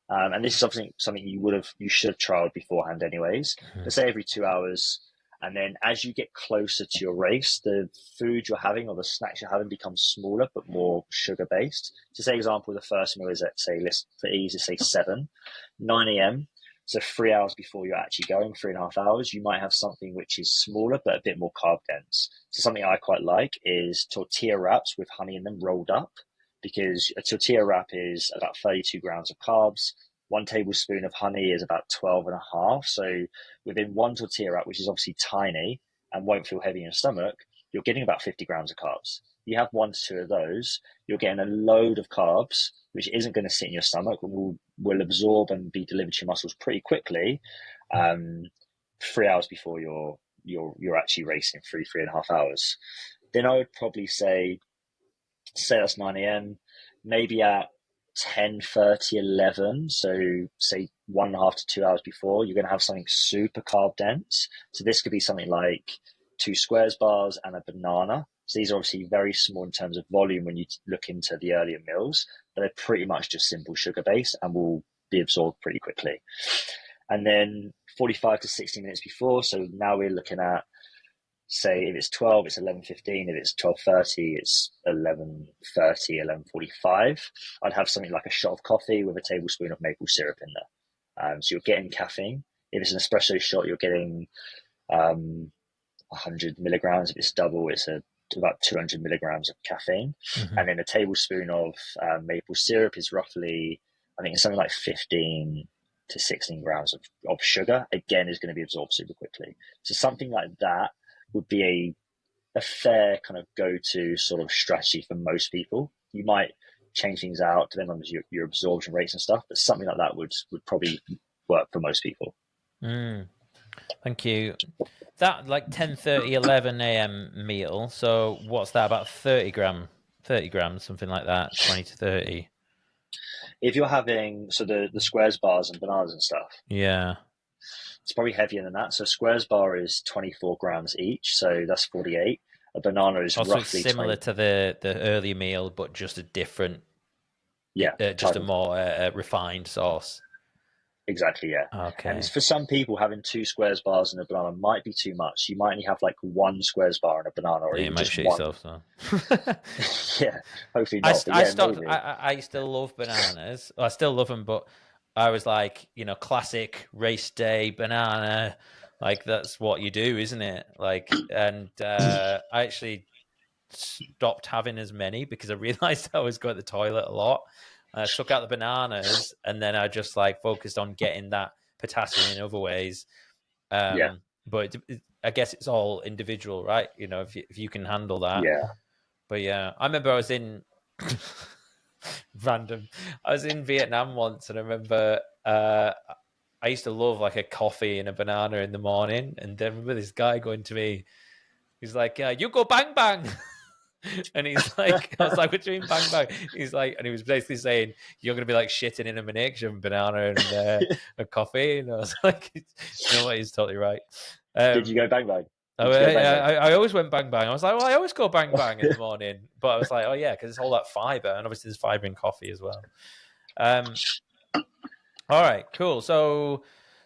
A: And this is something you should have trialed beforehand anyways. But say every 2 hours, and then as you get closer to your race, the food you're having or the snacks you're having becomes smaller but more sugar based. So say example, the first meal is at, say, for ease, say 9 a.m. So 3 hours before you're actually going, 3.5 hours, you might have something which is smaller but a bit more carb dense. So something I quite like is tortilla wraps with honey in them rolled up, because a tortilla wrap is about 32 grams of carbs. 1 tablespoon of honey is about 12.5. So within one tortilla wrap, which is obviously tiny, and won't feel heavy in your stomach, you're getting about 50 grams of carbs. You have 1 to 2 of those, you're getting a load of carbs, which isn't going to sit in your stomach, but will absorb and be delivered to your muscles pretty quickly, 3 hours before you're actually racing, 3.5 hours. Then I would probably say that's 9 a.m. Maybe at 10:30, 11. So say 1.5 to 2 hours before, you're going to have something super carb dense. So this could be something like 2 squares bars and a banana. So these are obviously very small in terms of volume when you look into the earlier meals, but they're pretty much just simple sugar based and will be absorbed pretty quickly. And then 45 to 60 minutes before. So now we're looking at, say, if it's 12, it's 11:15. If it's 12:30, it's 11:30, 11:45. I'd have something like a shot of coffee with a tablespoon of maple syrup in there. So you're getting caffeine. If it's an espresso shot, you're getting 100 milligrams. If it's double, it's about 200 milligrams of caffeine. And then a tablespoon of maple syrup is roughly, I think it's something like 15 to 16 grams of sugar. Again, is going to be absorbed super quickly. So something like that would be a fair kind of go-to sort of strategy for most people. You might change things out depending on your absorption rates and stuff, but something like that would probably work for most people.
B: Thank you. That like 10:30, 11 a.m. meal. So what's that, about 30 grams, something like that, 20 to 30.
A: If you're having, so the squares bars and bananas and stuff.
B: Yeah.
A: It's probably heavier than that. So squares bar is 24 grams each. So that's 48. A banana is
B: also
A: roughly
B: similar
A: 20.
B: to the early meal, but just a different, just a more refined sauce.
A: Exactly, yeah.
B: Okay.
A: And for some people, having 2 squares bars and a banana might be too much. You might only have like 1 squares bar and a banana, or even just one.
B: Yourself, so.
A: Yeah, hopefully not.
B: I still love bananas. I still love them, but I was like, classic race day banana. Like that's what you do, isn't it? Like, and I actually stopped having as many because I realized I was going to the toilet a lot. I took out the bananas and then I just like focused on getting that potassium in other ways. But I guess it's all individual, right? If you can handle that.
A: Yeah.
B: But yeah, I remember I was in random. I was in Vietnam once, and I remember I used to love like a coffee and a banana in the morning. And then I remember this guy going to me. He's like, "You go bang bang." And he's like, I was like, what do you mean bang bang? He's like, and he was basically saying, you're going to be like shitting in a minute because you have a banana and a coffee. And I was like, you know what? He's totally right.
A: Did you go bang bang?
B: I always went bang bang. I was like, well, I always go bang bang in the morning. But I was like, oh yeah, because it's all that fiber. And obviously there's fiber in coffee as well. All right, cool. So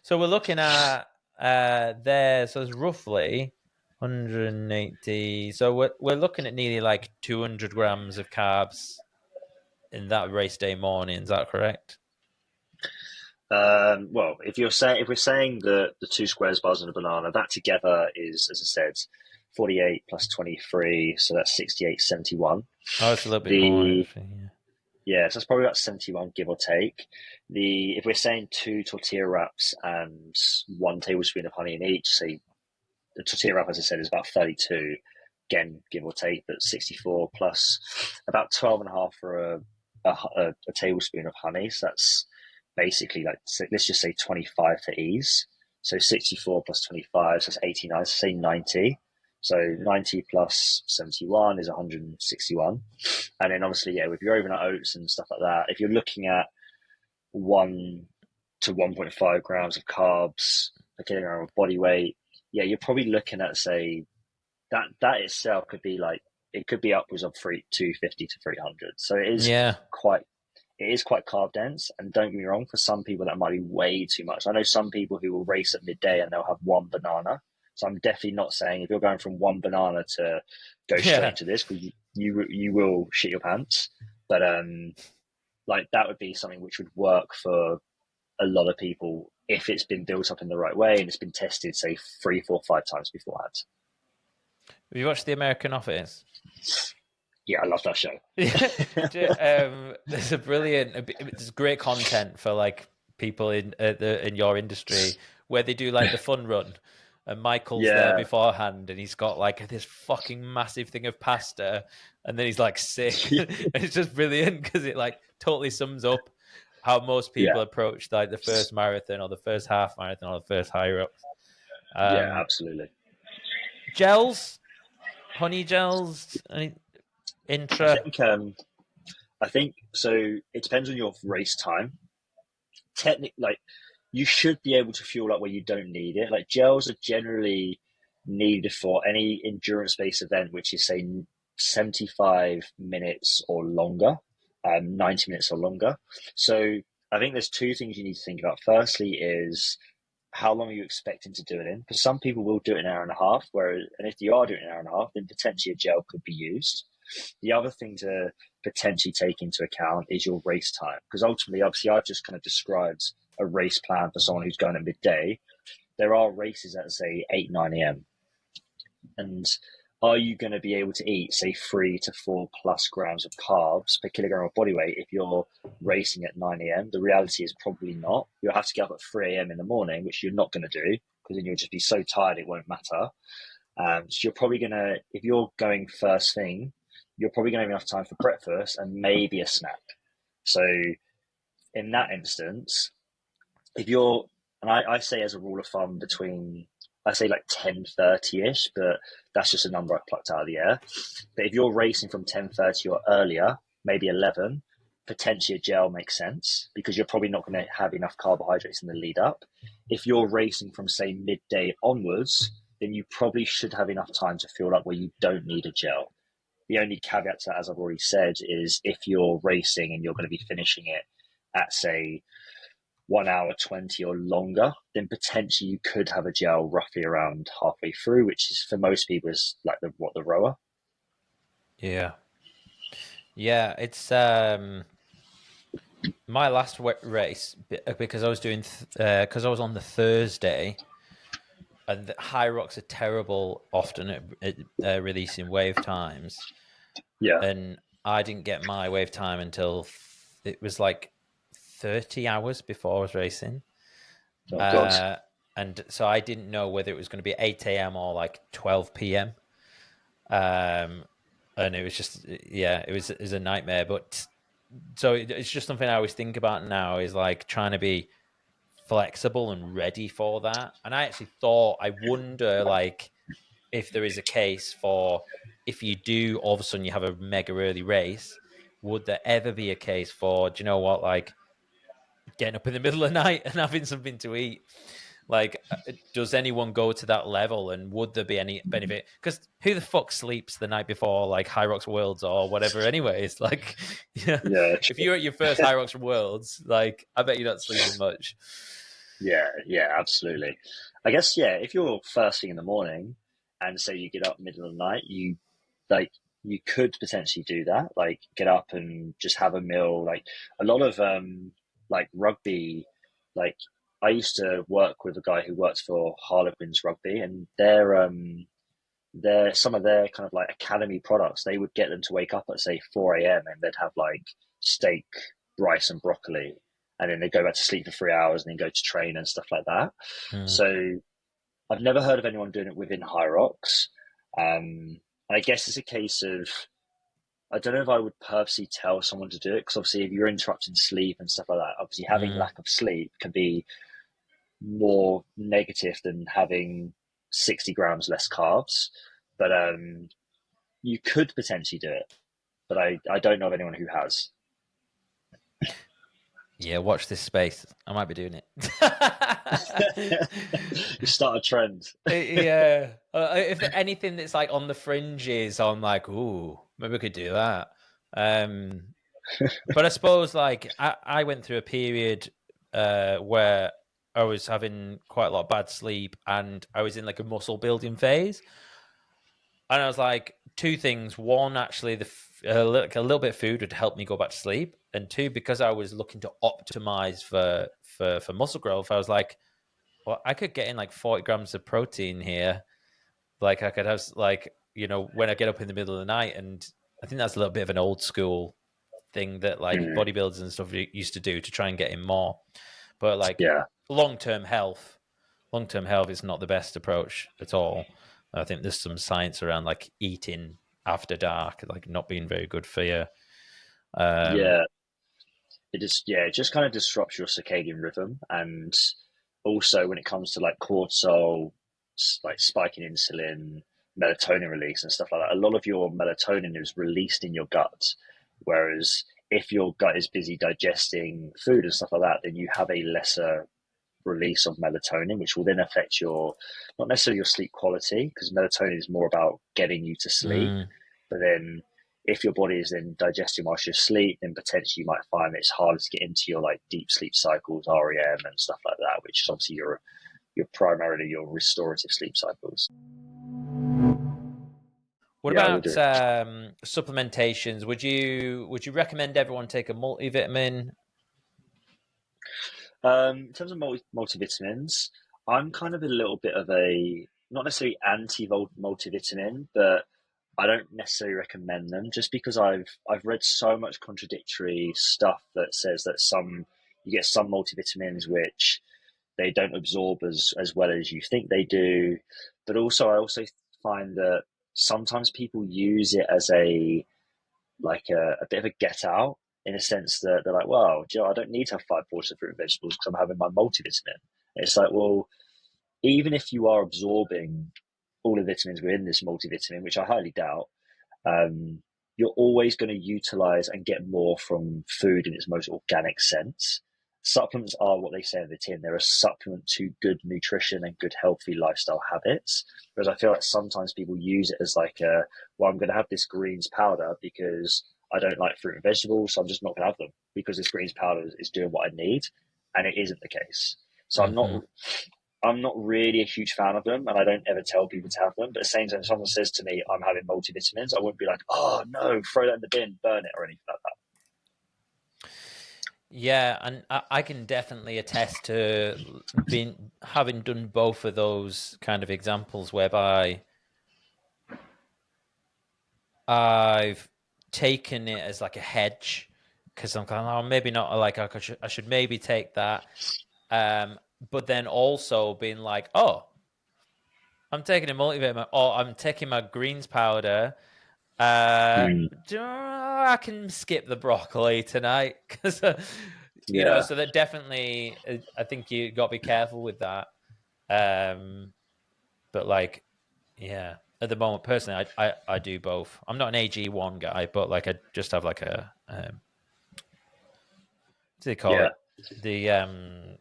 B: we're looking at there. So it's roughly 180. So we're looking at nearly like 200 grams of carbs in that race day morning. Is that correct?
A: Well, if we're saying the 2 squares bars and a banana, that together is, as I said, 48 plus 23, so that's 68, 71.
B: Oh, it's a little bit more.
A: Yeah, so it's probably about 71, give or take. If we're saying 2 tortilla wraps and 1 tablespoon of honey in each, say the tortilla wrap, as I said, is about 32, again, give or take, but 64 plus about 12 and a half for a tablespoon of honey. So that's basically like, let's just say 25 to ease. So 64 plus 25, so that's 89, so say 90. So 90 plus 71 is 161. And then obviously, yeah, with your overnight oats and stuff like that, if you're looking at 1 to 1.5 grams of carbs per kilogram of body weight, yeah, you're probably looking at, say, that itself could be like, it could be upwards of 250 to 300. So it is quite carb dense. And don't get me wrong, for some people that might be way too much. I know some people who will race at midday and they'll have 1 banana. So I'm definitely not saying if you're going from 1 banana to go straight into this, because you will shit your pants. But like that would be something which would work for a lot of people if it's been built up in the right way and it's been tested, say 3, 4, 5 times beforehand.
B: Have you watched The American Office?
A: Yeah, I love that show.
B: There's great content for like people in your industry where they do like the fun run. and Michael's there
A: Yeah.
B: beforehand, and he's got like this fucking massive thing of pasta, and then he's like sick. And it's just brilliant because it like totally sums up how most people
A: Yeah.
B: approach like the first marathon or the first half marathon or the first HYROX.
A: Yeah, absolutely.
B: Gels, honey gels,
A: I
B: intra.
A: think I think so. It depends on your race time. Technically, like you should be able to fuel up where you don't need it. Like gels are generally needed for any endurance-based event, which is say 75 minutes or longer, 90 minutes or longer. So I think there's two things you need to think about. Firstly, is how long are you expecting to do it in? Because some people will do it in an hour and a half, whereas, and if you are doing an hour and a half, then potentially a gel could be used. The other thing to potentially take into account is your race time, because ultimately, obviously, I've just kind of described a race plan for someone who's going at midday. There are races at say 8, 9 a.m. And are you going to be able to eat, say, 3 to 4+ grams of carbs per kilogram of body weight if you're racing at 9 a.m.? The reality is probably not. You'll have to get up at 3 a.m. in the morning, which you're not going to do because then you'll just be so tired it won't matter. So you're probably going to, if you're going first thing, you're probably going to have enough time for breakfast and maybe a snack. So in that instance, if you're, and I say as a rule of thumb between, I say like 10:30ish, but that's just a number I plucked out of the air. But if you're racing from 10:30 or earlier, maybe 11, potentially a gel makes sense because you're probably not going to have enough carbohydrates in the lead up. If you're racing from say midday onwards, then you probably should have enough time to fuel up where you don't need a gel. The only caveat to that, as I've already said, is if you're racing and you're going to be finishing it at say 1 hour 20 or longer, then potentially you could have a gel roughly around halfway through, which is for most people is like the rower.
B: Yeah. It's my last race because I was doing because I was on the Thursday, and the HYROX are terrible often at releasing wave times,
A: Yeah.
B: and I didn't get my wave time until it was like 30 hours before I was racing.
A: Oh God.
B: And so I didn't know whether it was going to be 8 a.m. or like 12 p.m. And it was just, yeah, it was a nightmare. But so it's just something I always think about now is like trying to be flexible and ready for that. And I actually thought, I wonder like if there is a case for if you do all of a sudden you have a mega early race, would there ever be a case for, do you know what, like getting up in the middle of the night and having something to eat? Like, does anyone go to that level, and would there be any benefit? Because who the fuck sleeps the night before, like HYROX Worlds or whatever? Anyways, like, yeah, if you're at your first HYROX Worlds, like, I bet you're not sleeping much.
A: Yeah, absolutely. I guess if you're first thing in the morning and say you get up middle of the night, you could potentially do that. Like get up and just have a meal. Like a lot of like rugby, like I used to work with a guy who works for Harlequins Rugby, and they're some of their kind of like academy products. They would get them to wake up at say 4 a.m. and they'd have like steak, rice, and broccoli, and then they go back to sleep for 3 hours and then go to train and stuff like that. So I've never heard of anyone doing it within HYROX. And I guess it's a case of I don't know if I would purposely tell someone to do it because obviously if you're interrupting sleep and stuff like that, obviously having lack of sleep can be more negative than having 60 grams less carbs. But you could potentially do it, but I don't know of anyone who has.
B: Yeah, watch this space. I might be doing it.
A: You start a trend.
B: Yeah. If anything that's like on the fringes, I'm like, ooh, maybe we could do that. But I suppose like I went through a period where I was having quite a lot of bad sleep and I was in like a muscle building phase. And I was like, two things. One, actually, like a little bit of food would help me go back to sleep. And two, because I was looking to optimize for muscle growth, I was like, well, I could get in like 40 grams of protein here. Like I could have like, when I get up in the middle of the night. And I think that's a little bit of an old school thing that like bodybuilders and stuff used to do to try and get in more. But like
A: Yeah.
B: long-term health, long-term health is not the best approach at all. I think there's some science around like eating after dark, like not being very good for you.
A: Yeah, it just kind of disrupts your circadian rhythm, and also when it comes to like cortisol, like spiking insulin, melatonin release and stuff like that, a lot of your melatonin is released in your gut, whereas if your gut is busy digesting food and stuff like that, then you have a lesser release of melatonin, which will then affect your, not necessarily your sleep quality, because melatonin is more about getting you to sleep.
B: Mm.
A: But then if your body is then digesting whilst you're asleep, then potentially you might find that it's harder to get into your like deep sleep cycles, REM and stuff like that, which is obviously your primarily your restorative sleep cycles.
B: What
A: Yeah, I
B: about
A: would do.
B: supplementations? Would you recommend everyone take a multivitamin?
A: In terms of multivitamins, I'm kind of a little bit of a not necessarily anti multivitamin, but I don't necessarily recommend them just because I've read so much contradictory stuff that says that some you get some multivitamins which they don't absorb as well as you think they do, but also I also find that sometimes people use it as a bit of a get out in a sense that they're like, well, Joe, I don't need to have 5 quarters of fruit and vegetables because I'm having my multivitamin. And it's like, well, even if you are absorbing all the vitamins within this multivitamin, which I highly doubt, um, you're always going to utilize and get more from food in its most organic sense. Supplements are what they say in the tin. They're a supplement to good nutrition and good healthy lifestyle habits. Whereas I feel like sometimes people use it as like well, I'm going to have this greens powder because I don't like fruit and vegetables, so I'm just not going to have them because this greens powder is doing what I need, and it isn't the case. So
B: Hmm.
A: I'm not really a huge fan of them, and I don't ever tell people to have them. But at the same time, if someone says to me, I'm having multivitamins, I wouldn't be like, oh no, throw that in the bin, burn it, or anything like that.
B: Yeah, and I can definitely attest to being having done both of those kind of examples whereby I've taken it as like a hedge because I'm kind of, oh, maybe not like I should maybe take that. But then also being like, oh, I'm taking a multivitamin or I'm taking my greens powder.
A: Mm,
B: I can skip the broccoli tonight because,
A: yeah,
B: so that definitely, I think you got to be careful with that. Um, but like, yeah, at the moment, personally, I do both. I'm not an AG1 guy, but like I just have like a what do they call
A: yeah.
B: it? The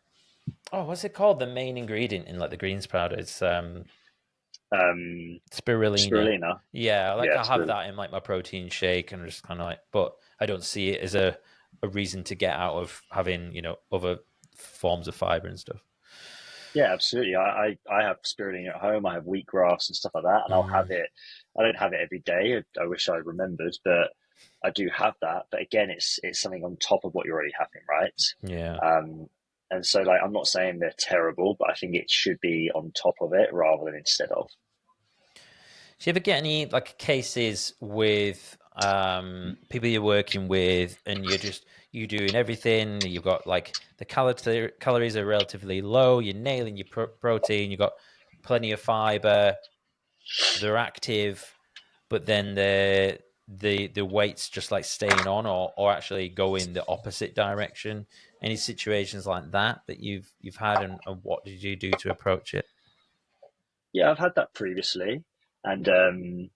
B: what's it called? The main ingredient in like the greens powder. It's spirulina.
A: Spirulina,
B: Yeah, like
A: yeah,
B: I have
A: spirulina.
B: that in like my protein shake, and just kind of like, but I don't see it as a reason to get out of having other forms of fiber and stuff.
A: Yeah, absolutely. I have spirulina at home. I have wheatgrass and stuff like that, and I'll have
B: Mm,
A: it. I don't have it every day. I wish I remembered, but I do have that. But again, it's something on top of what you're already having, right?
B: yeah.
A: Um, and so, like, I'm not saying they're terrible, but I think it should be on top of it rather than instead of.
B: Do you ever get any like cases with people you're working with, and you're doing everything? You've got like the calories are relatively low. You're nailing your protein. You've got plenty of fiber. They're active, but then the weight's just like staying on, or actually go in the opposite direction. Any situations like that you've had, and what did you do to approach it?
A: Yeah, I've had that previously, and I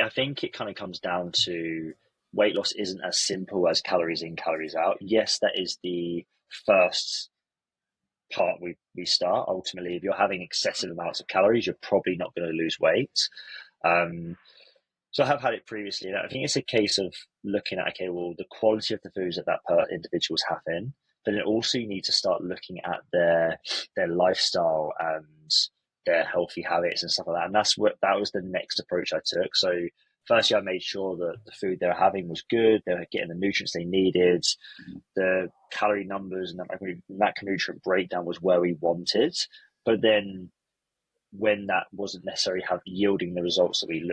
A: think it kind of comes down to weight loss isn't as simple as calories in, calories out. Yes, that is the first part we start. Ultimately, if you're having excessive amounts of calories, you're probably not going to lose weight. Um, so I have had it previously, and I think it's a case of looking at, okay, well, the quality of the foods that individual's having, but then also you need to start looking at their lifestyle and their healthy habits and stuff like that. And that was the next approach I took. So firstly, I made sure that the food they were having was good, they were getting the nutrients they needed, the calorie numbers and that macronutrient breakdown was where we wanted. But then when that wasn't necessarily yielding the results that we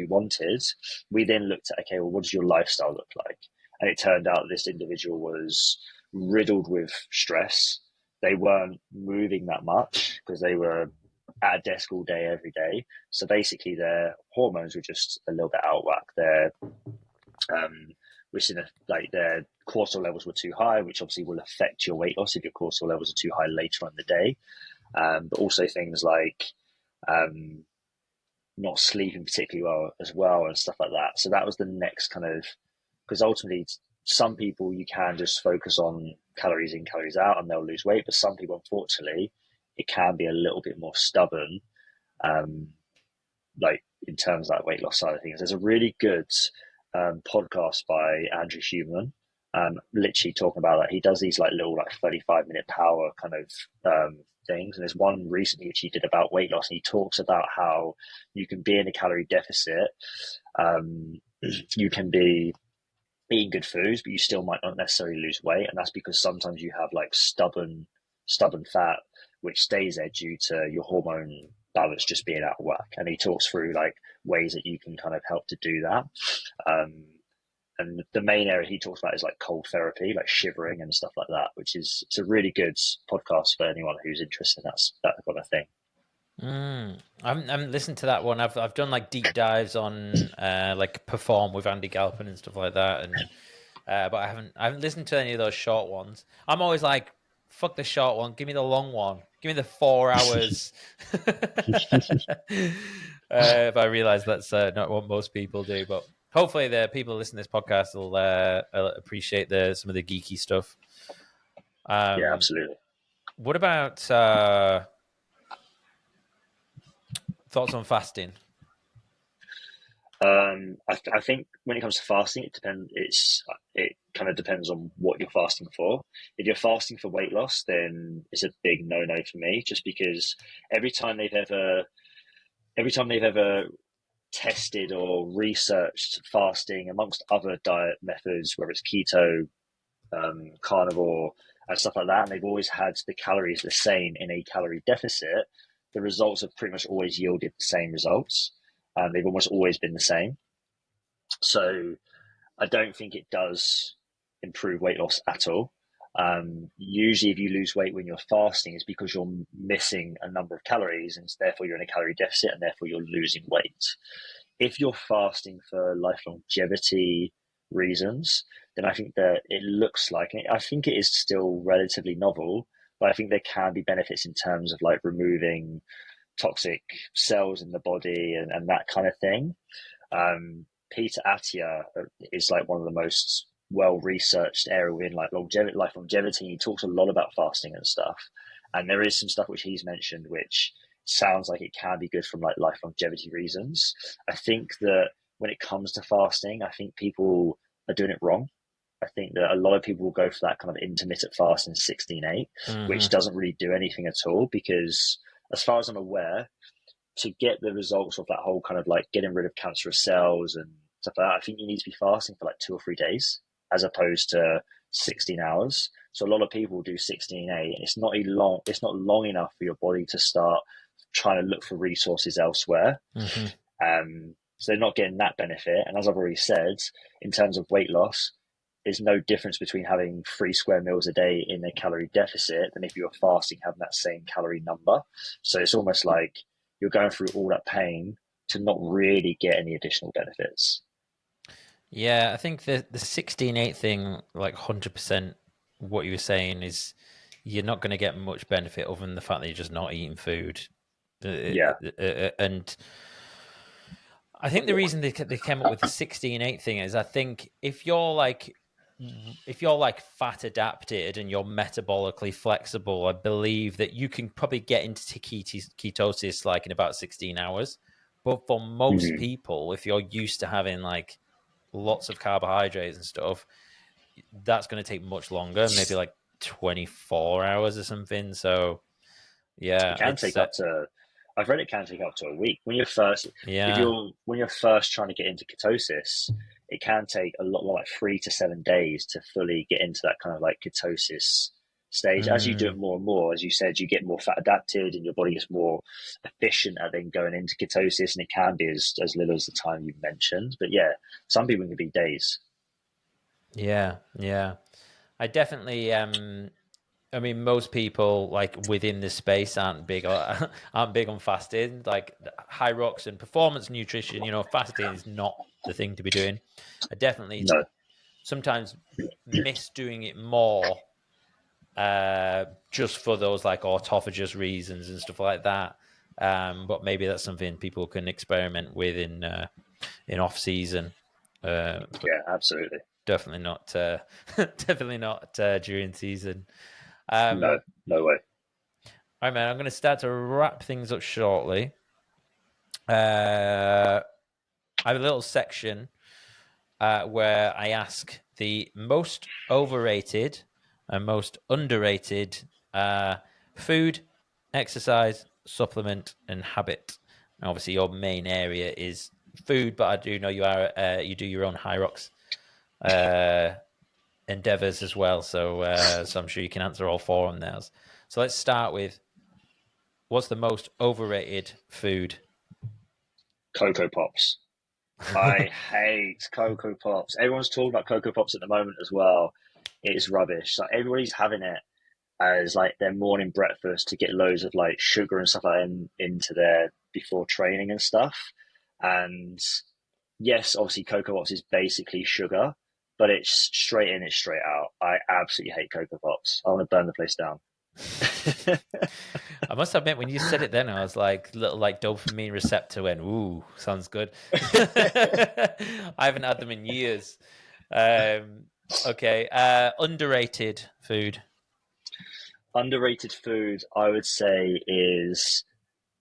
A: wanted, we then looked at, okay, well, what does your lifestyle look like? And it turned out this individual was riddled with stress. they weren't moving that much because they were at a desk all day, every day. So basically, their hormones were just a little bit out of whack. Which like their cortisol levels were too high, which obviously will affect your weight loss if your cortisol levels are too high later on in the day. But also things like not sleeping particularly well as well and stuff like that. So that was the next kind of, because ultimately some people you can just focus on calories in, calories out and they'll lose weight, but some people unfortunately it can be a little bit more stubborn, like in terms of that weight loss side of things. There's a really good podcast by Andrew Huberman, literally talking about that. He does these like little like 35-minute power kind of things, and there's one recently which he did about weight loss, and he talks about how you can be in a calorie deficit, you can be eating good foods, but you still might not necessarily lose weight, and that's because sometimes you have like stubborn fat which stays there due to your hormone balance just being out of whack. And he talks through like ways that you can kind of help to do that. And the main area he talks about is like cold therapy, like shivering and stuff like that, which is, it's a really good podcast for anyone who's interested in that kind of thing.
B: I haven't listened to that one. I've done like deep dives on like Perform with Andy Galpin and stuff like that, and but I haven't listened to any of those short ones. I'm always like, fuck the short one, give me the long one, give me the 4 hours. If I realize that's not what most people do, but hopefully the people who listen to this podcast will appreciate some of the geeky stuff.
A: Yeah, absolutely.
B: What about thoughts on fasting?
A: I think when it comes to fasting, it kind of depends on what you're fasting for. If you're fasting for weight loss, then it's a big no-no for me, just because every time they've ever tested or researched fasting amongst other diet methods, whether it's keto, carnivore, and stuff like that, and they've always had the calories the same in a calorie deficit, the results have pretty much always yielded the same results. They've almost always been the same. So I don't think it does improve weight loss at all. Usually if you lose weight when you're fasting, it's because you're missing a number of calories, and therefore you're in a calorie deficit, and therefore you're losing weight. If you're fasting for life longevity reasons, then I think that it looks like, I think it is still relatively novel, but I think there can be benefits in terms of like removing toxic cells in the body and that kind of thing. Peter Attia is like one of the most well-researched area in like life longevity. He talks a lot about fasting and stuff. And there is some stuff which he's mentioned, which sounds like it can be good from like life longevity reasons. I think that when it comes to fasting, I think people are doing it wrong. I think that a lot of people will go for that kind of intermittent fasting 16-8, which doesn't really do anything at all, because as far as I'm aware, to get the results of that whole kind of like getting rid of cancerous cells and stuff like that, I think you need to be fasting for like 2 or 3 days as opposed to 16 hours. So a lot of people do 16-8, and it's not long enough for your body to start trying to look for resources elsewhere. So they're not getting that benefit. And as I've already said, in terms of weight loss, there's no difference between having 3 square meals a day in a calorie deficit than if you're fasting having that same calorie number. So it's almost like you're going through all that pain to not really get any additional benefits.
B: Yeah, I think the 16-8 thing, like 100%, what you were saying is you're not going to get much benefit other than the fact that you're just not eating food.
A: Yeah.
B: And I think the reason they came up with the 16-8 thing is, I think if you're like fat adapted and you're metabolically flexible, I believe that you can probably get into ketosis like in about 16 hours. But for most people, if you're used to having like lots of carbohydrates and stuff, that's going to take much longer, maybe like 24 hours or something. So yeah,
A: It can take up to, I've read it can take up to a week. When you're first trying to get into ketosis, it can take a lot more, like 3 to 7 days to fully get into that kind of like ketosis stage. As you do it more and more, as you said, you get more fat adapted and your body is more efficient at then going into ketosis, and it can be as little as the time you mentioned. But yeah, some people can be days.
B: Yeah. I definitely I mean, most people like within this space aren't big aren't big on fasting. Like HYROX and performance nutrition, fasting is not the thing to be doing. I definitely
A: No.
B: sometimes miss doing it more, just for those like autophagus reasons and stuff like that. But maybe that's something people can experiment with in off season. But
A: Yeah, absolutely.
B: definitely not definitely not during season.
A: No, no way.
B: All right, man, I'm going to start to wrap things up shortly. I have a little section where I ask the most overrated and most underrated food, exercise, supplement, and habit. And obviously, your main area is food, but I do know you do your own HYROX endeavors as well. So I'm sure you can answer all four on those. So let's start with, what's the most overrated food?
A: Cocoa Pops. I hate Cocoa Pops. Everyone's talking about Cocoa Pops at the moment as well. It's rubbish. Like everybody's having it as like their morning breakfast to get loads of like sugar and stuff like that into their before training and stuff. And yes, obviously Cocoa Pops is basically sugar, but it's straight in, it's straight out. I absolutely hate Cocoa Pops. I want to burn the place down.
B: I must admit, when you said it then, I was like, little like dopamine receptor went, ooh, sounds good. I haven't had them in years. Okay. Underrated food.
A: Underrated food, I would say, is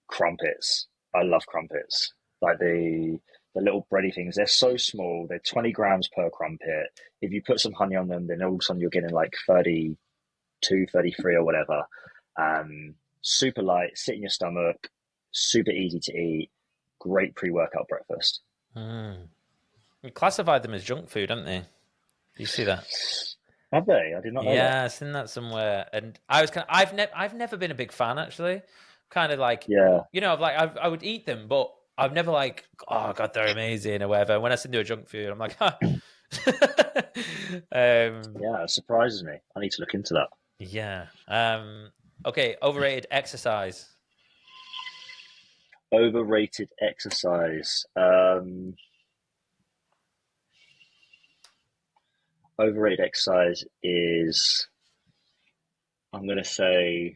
A: crumpets. I love crumpets. Like the little bready things. They're so small. They're 20 grams per crumpet. If you put some honey on them, then all of a sudden you're getting like 32, 33 or whatever. Super light, sit in your stomach, super easy to eat, great pre-workout breakfast.
B: You classified them as junk food, haven't they? Do you see that?
A: Have they? I did not know that.
B: Yeah, I've seen that somewhere. And I was I've never been a big fan, actually. Kind of like,
A: Yeah.
B: I would eat them, but I've never like, oh god, they're amazing or whatever. When I send to a junk food, I'm like, huh.
A: Yeah, it surprises me. I need to look into that.
B: Yeah. Okay, overrated exercise.
A: Overrated exercise. Overrated exercise is, I'm going to say,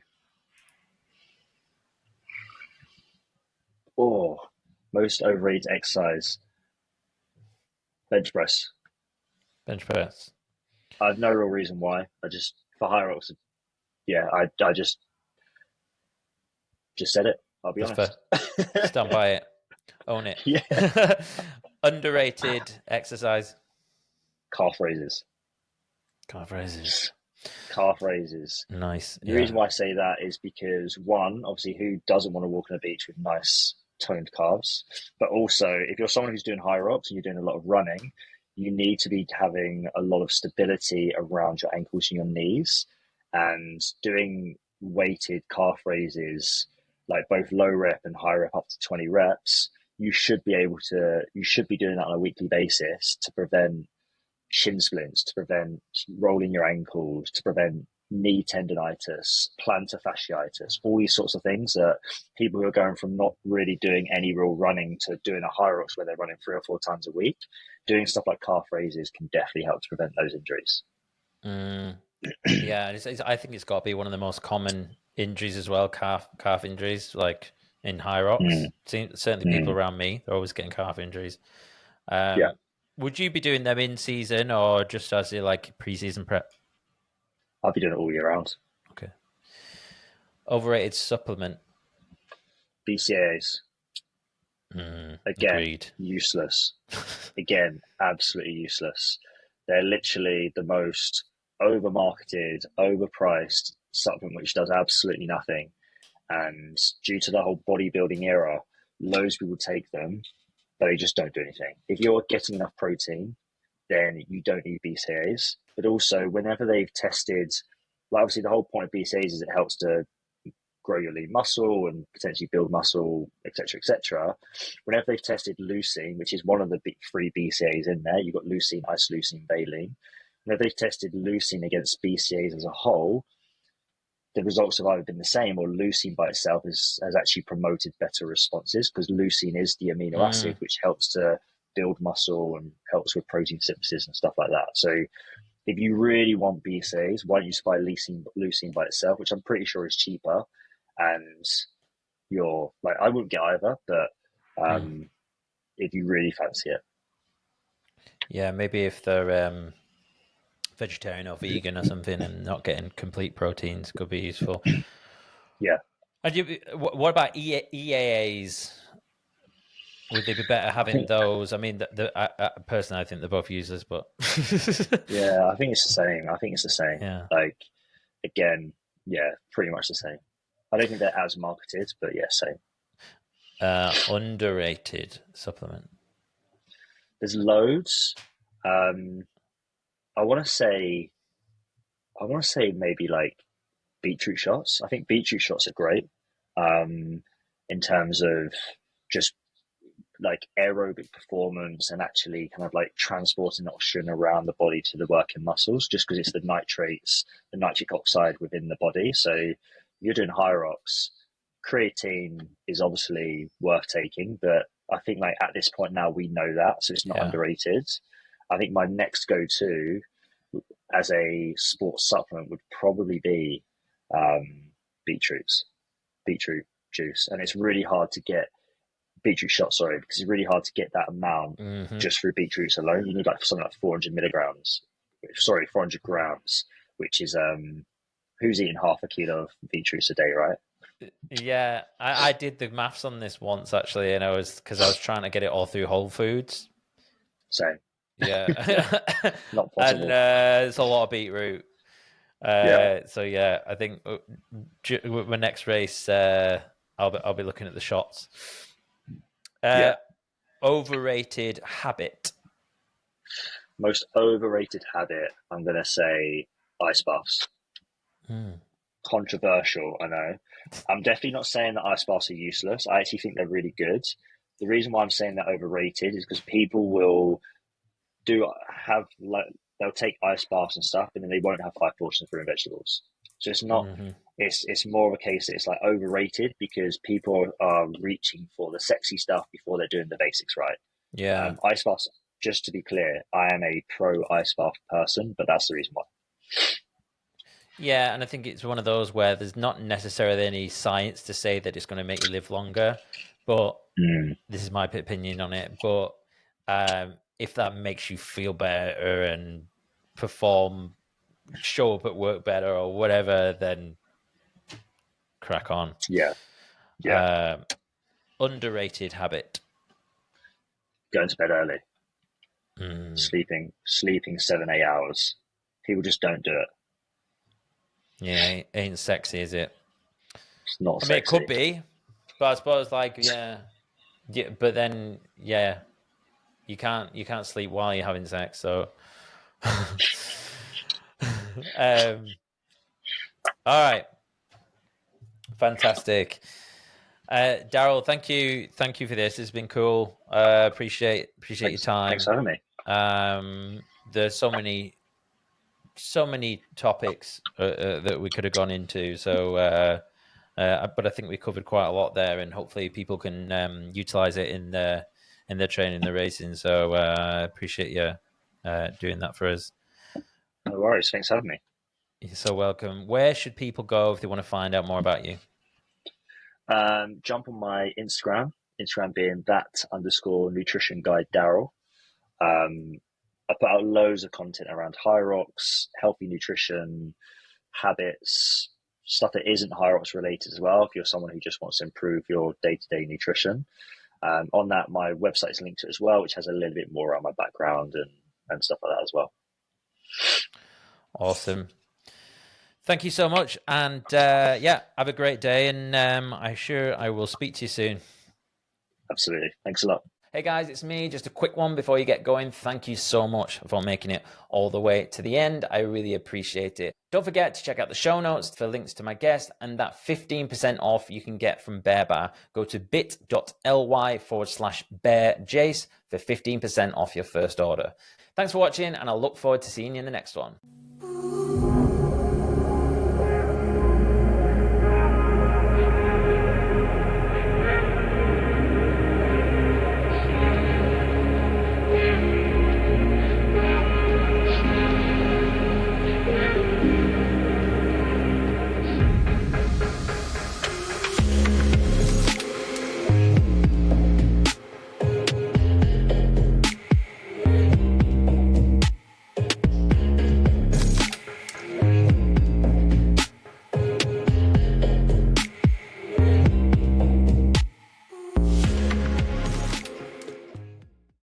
A: most overrated exercise, bench press.
B: Bench press.
A: I have no real reason why. For HYROX, yeah, I just said it. I'll be
B: Just
A: honest.
B: stand by it. Own it.
A: Yeah.
B: Underrated exercise.
A: Calf raises.
B: Calf raises.
A: Calf raises.
B: Nice.
A: The reason why I say that is because, one, obviously, who doesn't want to walk on a beach with nice toned calves? But also, if you're someone who's doing HYROX and you're doing a lot of running, you need to be having a lot of stability around your ankles and your knees. And doing weighted calf raises, like both low rep and high rep up to 20 reps, you should be doing that on a weekly basis to prevent shin splints, to prevent rolling your ankles, to prevent knee tendonitis, plantar fasciitis, all these sorts of things that people who are going from not really doing any real running to doing a HYROX where they're running 3 or 4 times a week, doing stuff like calf raises can definitely help to prevent those injuries.
B: Yeah, I think it's got to be one of the most common injuries as well, calf injuries, like in HYROX. Certainly people around me, they're always getting calf injuries.
A: Yeah.
B: Would you be doing them in season or just as like pre-season prep?
A: I'll be doing it all year round.
B: Okay. Overrated supplement.
A: BCAAs. Again,
B: agreed.
A: Useless. Again, absolutely useless. They're literally the most over-marketed, overpriced supplement which does absolutely nothing. And due to the whole bodybuilding era, loads of people take them, but they just don't do anything. If you're getting enough protein, then you don't need BCAAs. But also, whenever they've tested, well, obviously the whole point of BCAAs is it helps to grow your lean muscle and potentially build muscle, etc., etc. Whenever they've tested leucine, which is one of the big 3 BCAAs in there, you've got leucine, isoleucine, valine. Whenever they've tested leucine against BCAAs as a whole, the results have either been the same, or leucine by itself has actually promoted better responses, because leucine is the amino acid which helps to build muscle and helps with protein synthesis and stuff like that. So if you really want BCAAs, why don't you just buy leucine by itself, which I'm pretty sure is cheaper, and you're like, I wouldn't get either, but if you really fancy it.
B: Yeah, maybe if they're vegetarian or vegan or something and not getting complete proteins could be useful.
A: Yeah.
B: And what about EAAs? Would they be better having those? I mean, personally, I think they're both useless, but
A: yeah, I think it's the same.
B: Yeah.
A: Like, again, yeah, pretty much the same. I don't think they're as marketed, but yeah, same.
B: Underrated supplement.
A: There's loads. I want to say maybe like beetroot shots. I think beetroot shots are great in terms of just like aerobic performance and actually kind of like transporting oxygen around the body to the working muscles, just because it's the nitrates, the nitric oxide within the body. So you're doing HYROX, creatine is obviously worth taking, but I think like at this point now we know that, so it's not underrated. I think my next go-to as a sports supplement would probably be beetroot juice, and it's really hard to get beetroot shot, because it's really hard to get that amount just through beetroots alone. You need like something like 400 grams, which is who's eating half a kilo of beetroots a day, right?
B: Yeah, I did the maths on this once actually, and because I was trying to get it all through Whole Foods.
A: Same.
B: Yeah.
A: Not possible.
B: And it's a lot of beetroot. So yeah, I think my next race, I'll be looking at the shots. Overrated habit.
A: Most overrated habit, I'm gonna say ice baths. Controversial, I know. I'm definitely not saying that ice baths are useless. I actually think they're really good. The reason why I'm saying they're overrated is because people will they'll take ice baths and stuff, and then they won't have 5 portions of fruit and vegetables. So it's not. It's more of a case that it's like overrated because people are reaching for the sexy stuff before they're doing the basics right.
B: Yeah.
A: Ice baths. Just to be clear, I am a pro ice bath person, but that's the reason why.
B: Yeah, and I think it's one of those where there's not necessarily any science to say that it's going to make you live longer, but this is my opinion on it. But if that makes you feel better and show up at work better or whatever, then crack on.
A: Yeah.
B: Underrated habit.
A: Going to bed early. Sleeping 7-8 hours. People just don't do it.
B: Yeah, ain't sexy, is it?
A: It's not sexy.
B: I mean, it could be, but I suppose yeah, but then you can't sleep while you're having sex, so all right, fantastic. Daryl, thank you for this. It's been cool. Appreciate your time.
A: Thanks for having me.
B: There's so many topics that we could have gone into. So, but I think we covered quite a lot there, and hopefully people can utilize it in their training, their racing. So, appreciate you doing that for us.
A: No worries. Thanks for having me.
B: You're so welcome. Where should people go if they want to find out more about you?
A: Jump on my Instagram being _nutrition guide Daryl. I put out loads of content around HYROX, healthy nutrition, habits, stuff that isn't HYROX related as well, if you're someone who just wants to improve your day-to-day nutrition. On that, my website is linked to it as well, which has a little bit more around my background and stuff like that as well.
B: Awesome. Thank you so much. And have a great day. And I will speak to you soon.
A: Absolutely. Thanks a lot.
B: Hey guys, it's me. Just a quick one before you get going. Thank you so much for making it all the way to the end. I really appreciate it. Don't forget to check out the show notes for links to my guest and that 15% off you can get from Bear Bar. Go to bit.ly/BearJace for 15% off your first order. Thanks for watching, and I look forward to seeing you in the next one.